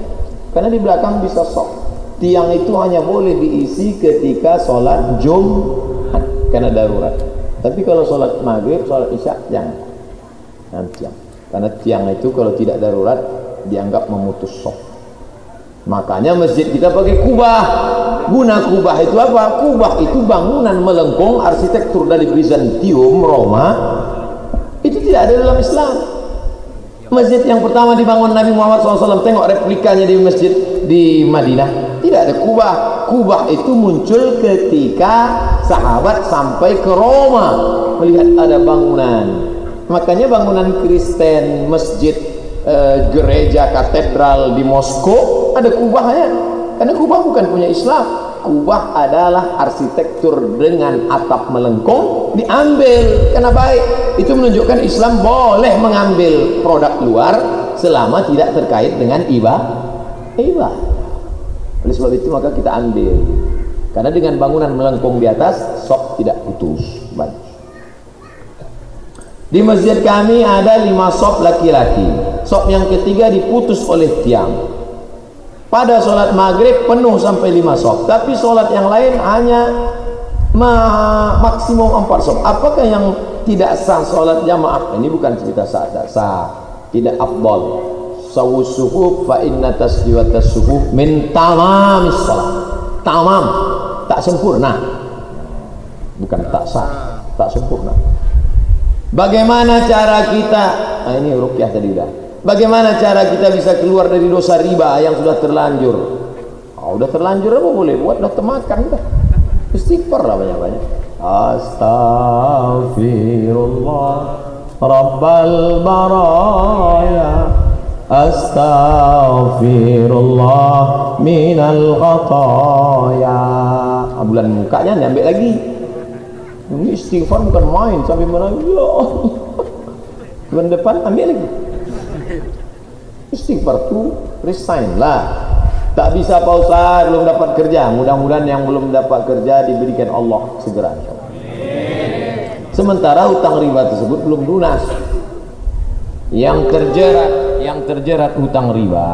karena di belakang bisa sok. Tiang itu hanya boleh diisi ketika sholat Jumat karena darurat. Tapi kalau sholat maghrib, sholat isya, jangan. Tiang, karena tiang itu kalau tidak darurat dianggap memutus sok. Makanya masjid kita pakai kubah. Guna kubah itu apa? Kubah itu bangunan melengkung arsitektur dari Bizantium, Roma. Itu tidak ada dalam Islam. Masjid yang pertama dibangun Nabi Muhammad SAW, tengok replikanya di masjid di Madinah, tidak ada kubah. Kubah itu muncul ketika sahabat sampai ke Roma melihat ada bangunan. Makanya bangunan Kristen, masjid, gereja, katedral di Moskow ada kubahnya, karena kubah bukan punya Islam. Kubah adalah arsitektur dengan atap melengkung, diambil karena baik. Itu menunjukkan Islam boleh mengambil produk luar selama tidak terkait dengan ibadah. Oleh sebab itu maka kita ambil. Karena dengan bangunan melengkung di atas, sop tidak putus. Bagus. Di masjid kami ada 5 sop laki-laki. Sop yang ketiga diputus oleh tiang. Pada sholat maghrib penuh sampai 5 sop. Tapi sholat yang lain hanya maksimum 4 sop. Apakah yang tidak sah sholat jamaah? Ini bukan cerita sah, tidak sah, tidak afdal. Sawus sufuh fa inna tasjiwatas sufuh min tamamis sholat. Tamam, tak sempurna, bukan tak sah, tak sempurna. Bagaimana cara kita, nah ini ruqyah tadi udah. Bagaimana cara kita bisa keluar dari dosa riba yang sudah terlanjur? Udah terlanjur apa boleh buat, udah termakan udah. Istighfar lah banyak-banyak. Astaghfirullah Rabbal baraya, astaghfirullah minal khataya. Bulan mukanya diambil lagi. Ini istighfar bukan main sampai menangis. Bulan depan ambil lagi. Istighfar tu resign lah. Tak bisa Pak Ustaz, belum dapat kerja. Mudah-mudahan yang belum dapat kerja diberikan Allah segera. Sementara hutang riba tersebut belum lunas. Yang terjerat hutang riba,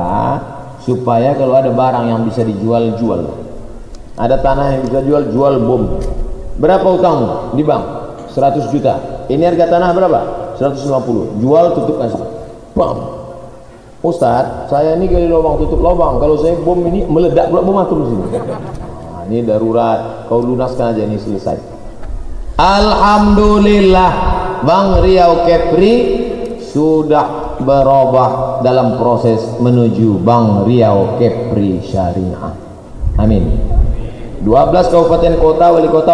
supaya kalau ada barang yang bisa dijual, jual. Ada tanah yang bisa jual bom. Berapa hutang di bank? 100 juta. Ini harga tanah berapa? 150. Jual, tutup kasih. Bam. Ustaz, saya ini gali lubang, tutup lubang. Kalau saya bom ini meledak pula, bom atur di sini. Nah, ini darurat. Kau lunaskan aja, ini selesai. Alhamdulillah, Bang Riau Kepri sudah berubah dalam proses menuju Bank Riau Kepri Syariah. Amin. 12 kabupaten kota, wali kota,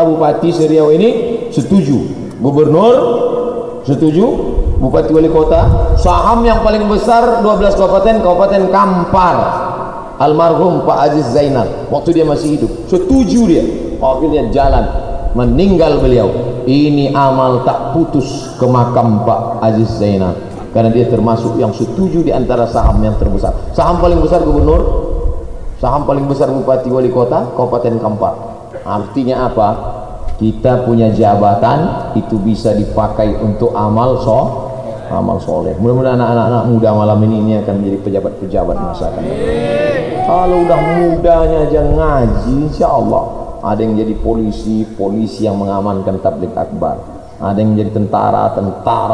bupati Riau ini setuju. Gubernur setuju, bupati, wali kota. Saham yang paling besar 12 kabupaten Kampar. Almarhum Pak Aziz Zainal waktu dia masih hidup setuju dia. Akhirnya jalan, meninggal beliau. Ini amal tak putus ke makam Pak Aziz Zainal, karena dia termasuk yang setuju di antara saham yang terbesar. Saham paling besar gubernur, saham paling besar bupati, wali kota, kabupaten Kampar. Artinya apa? Kita punya jabatan itu bisa dipakai untuk amal soleh. Mudah-mudahan anak-anak muda malam ini akan menjadi pejabat-pejabat masa akan datang. Kalau udah mudanya aja ngaji, insya Allah ada yang jadi polisi yang mengamankan tabligh akbar, ada yang menjadi tentara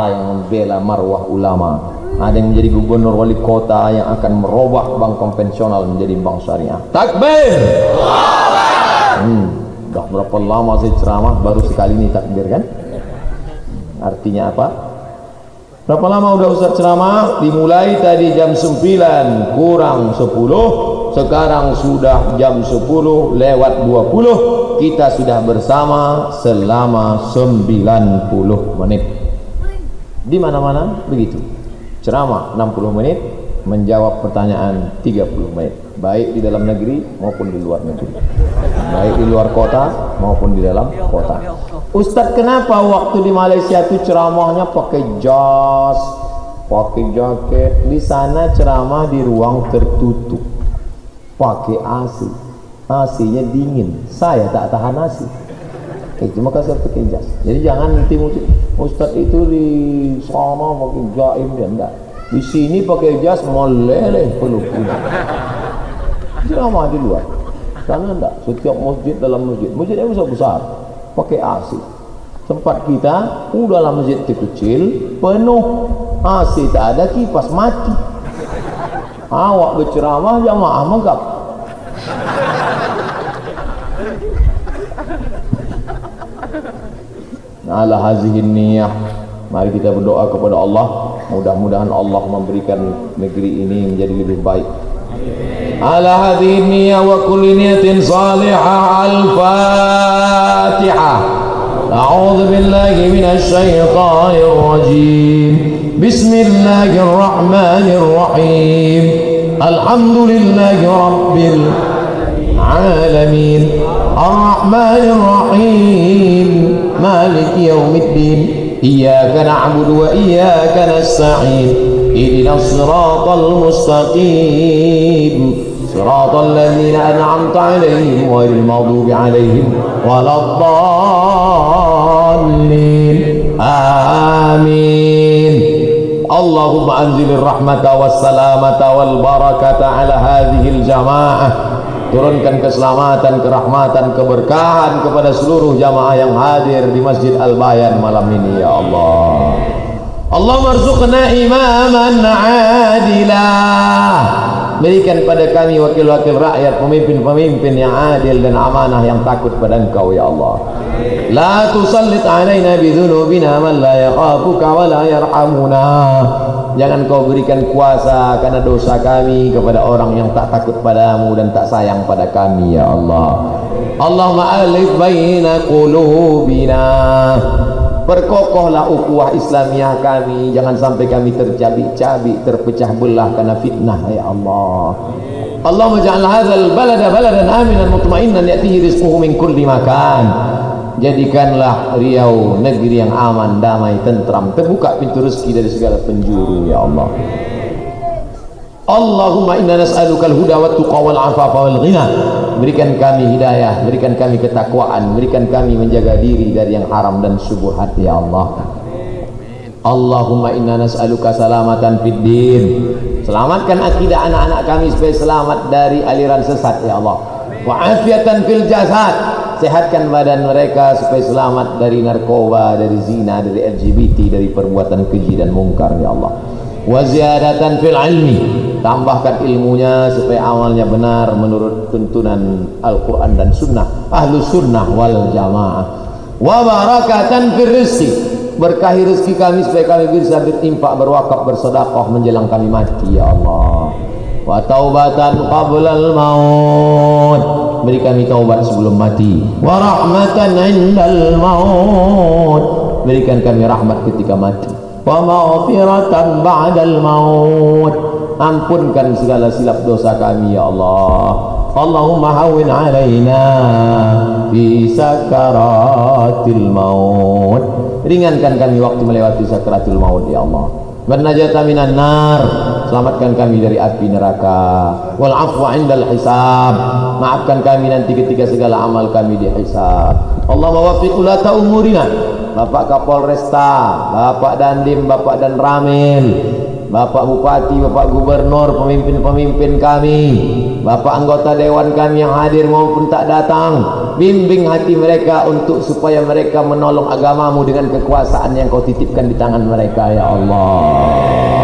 yang membela marwah ulama, ada yang menjadi gubernur, wali kota yang akan merubah bank konvensional menjadi bank syariah. Takbir. Udah berapa lama saya ceramah, baru sekali ini takbir kan? Artinya apa? Berapa lama udah Ustaz ceramah? Dimulai tadi jam 9 kurang 10, sekarang sudah jam 10 lewat 20. Kita sudah bersama selama 90 menit. Di mana-mana begitu. Ceramah 60 menit, menjawab pertanyaan 30 menit. Baik di dalam negeri maupun di luar negeri. Baik di luar kota maupun di dalam kota. Ustadz, kenapa waktu di Malaysia itu ceramahnya pakai jas, pakai jaket? Di sana ceramah di ruang tertutup, pakai AC. AC-nya dingin. Saya tak tahan AC. Cuma kasih pakai jas. Jadi jangan nanti Ustadz itu di sana pakai jaim dia enggak. Di sini pakai jas meleleh peluk. Ceramah di luar. Sana enggak. Setiap masjid dalam masjidnya besar-besar, pakai AC. Tempat kita udahlah masjid kecil, penuh AC, tak ada kipas, mati. Awak berceramah, jamaah megap. Ala hazihin niyah, mari kita berdoa kepada Allah, mudah-mudahan Allah memberikan negeri ini menjadi lebih baik. Ala hazihin niyah wa kulli niyatin salihah. Al-Fatihah. A'udzu billahi minasy syaithanir rajim. Bismillahir rahim. Alhamdulillahi rabbil alamin. Ar-Rahmanir Rahim. Maliki yaumiddin. Iyyaka na'budu wa iyyaka nasta'in. Ihdinas siratal mustaqim. siratal ladzina an'amta 'alaihim ghairil maghdubi 'alaihim waladdallin. Amin. Allahumma anzilir rahmata wassalamata wal barakata ala hadhil jamaah. Turunkan keselamatan, kerahmatan, keberkahan kepada seluruh jamaah yang hadir di Masjid Al-Bayan malam ini ya Allah. Allahumma arzuqna imaman adilah. Berikan pada kami wakil-wakil rakyat, pemimpin-pemimpin yang adil dan amanah yang takut pada Engkau ya Allah. La tusallit alaina bidhunubina man la yakhafuka wa la yarhamuna. Jangan kau berikan kuasa karena dosa kami kepada orang yang tak takut padamu dan tak sayang pada kami ya Allah. Allahumma alif baina qulubina. Perkokohlah ukhuwah Islamiyah kami, jangan sampai kami tercabik-cabik, terpecah belah karena fitnah ya Allah. Allahumma ja'al hadzal balada baladan aminan mutmainnan ya'tihi rizquhu min kulli makan. Jadikanlah Riau negeri yang aman, damai, tentram, terbuka pintu rezeki dari segala penjuru ya Allah. Allahumma inna nas'aluka al-huda wat tuqa wal afafa wal ghina. Berikan kami hidayah, berikan kami ketakwaan, berikan kami menjaga diri dari yang haram dan syubhat ya Allah. Allahumma inna nas'aluka salamatan fid din. Selamatkan akidah anak-anak kami supaya selamat dari aliran sesat ya Allah. Wa afiatan fil jasad. Sehatkan badan mereka supaya selamat dari narkoba, dari zina, dari LGBT, dari perbuatan keji dan mungkar ya Allah. Wa ziyadatan fil ilmi. Tambahkan ilmunya supaya amalnya benar menurut tuntunan Al-Quran dan Sunnah Ahlus Sunnah wal Jamaah. Wa barakatan fil rizki. Berkahi rezeki kami supaya kami bisa berinfak, berwakaf, bersedekah menjelang kami mati ya Allah. Wa taubatan qablal maut. Beri kami taubat sebelum mati. Wa rahmatan indal maut. Berikan kami rahmat ketika mati. Wa maghfiratan ba'dal maut. Ampunkan segala silap dosa kami ya Allah. Allahumma hawwin alaina fi sakaratil maut. Ringankan kami waktu melewati sakaratul maut ya Allah. Bernajata minan nar. Selamatkan kami dari api neraka. Wal afwa indal hisab. Maafkan kami nanti ketika segala amal kami dihisab. Allahumma waffiq ulata umurina. Bapak Kapolresta, Bapak Dandim, Bapak Dan Ramil, Bapak Bupati, Bapak Gubernur, pemimpin-pemimpin kami, Bapak anggota dewan kami yang hadir maupun tak datang, bimbing hati mereka untuk supaya mereka menolong agamamu dengan kekuasaan yang kau titipkan di tangan mereka ya Allah.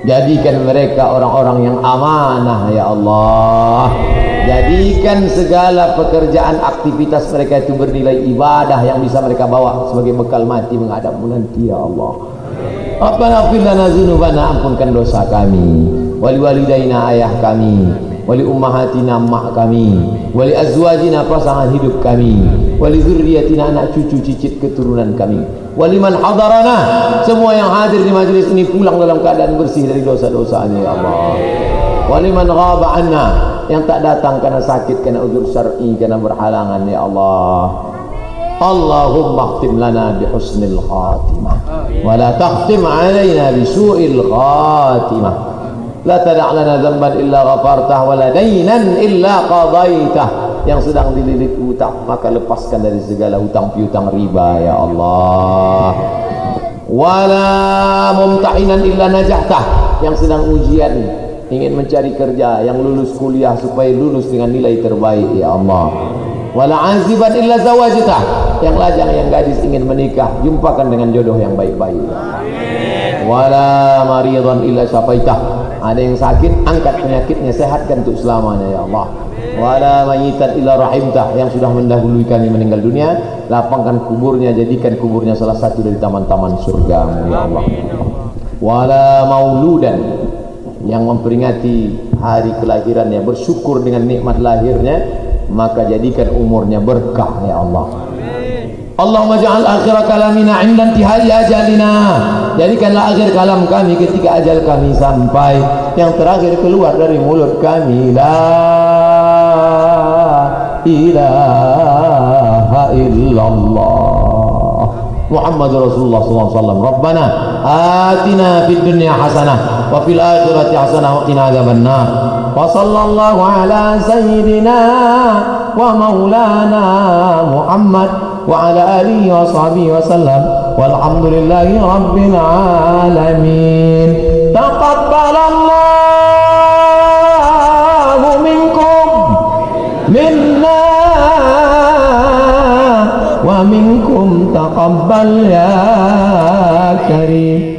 Jadikan mereka orang-orang yang amanah ya Allah. Jadikan segala pekerjaan aktivitas mereka itu bernilai ibadah yang bisa mereka bawa sebagai bekal mati menghadapmu nanti ya Allah. Rabbana ighfir lana dzunubana, ampunkan dosa kami, wali walidaina ayah kami, wali ummahatina mak kami, wali azwajina pasangan hidup kami, wali dzurriyyatina anak cucu cicit keturunan kami, wali man hadarana, semua yang hadir di majelis ini pulang dalam keadaan bersih dari dosa-dosanya ya Allah. Wali man ghaba anna, yang tak datang karena sakit, karena uzur syar'i, karena berhalangan ya Allah. Allahumma khtim lana bi husnil khatimah wa la takhtim alaina bi su'il khatimah. La tada' lana dhanban illa ghafartah wa la daynan illa qadaitah. Yang sedang dililit hutang maka lepaskan dari segala hutang piutang riba ya Allah. Wa la mumtahinan illa najahtah. Yang sedang ujian ingin mencari kerja, yang lulus kuliah supaya lulus dengan nilai terbaik ya Allah. Wala aziban illa zawajitah. Yang lajang, yang gadis ingin menikah, jumpakan dengan jodoh yang baik-baik. Wala maridan illa syafaitah. Ada yang sakit, angkat penyakitnya, sehatkan untuk selamanya ya Allah. Wala mayitan illa rahimtah. Yang sudah mendahului kami meninggal dunia, lapangkan kuburnya, jadikan kuburnya salah satu dari taman-taman surgamu ya Allah. Wala mauludan, yang memperingati hari kelahirannya, bersyukur dengan nikmat lahirnya, maka jadikan umurnya berkah ya Allah. Allahumma ja'al akhir kalamina 'inda intihai ajalina. Jadikanlah akhir kalam kami ketika ajal kami sampai, yang terakhir keluar dari mulut kami la ilaha illallah Muhammadur Rasulullah sallallahu alaihi wasallam. Rabbana atina fid dunya hasanah wa fil akhirati hasanah wa qina adzabannar. wa sallallahu ala sayyidina wa maulana Muhammad wa ala alihi wa sahbihi wa sallam walhamdulillahi rabbil alamin. Taqabbalallahu minkum minna wa minkum taqabbal ya karim.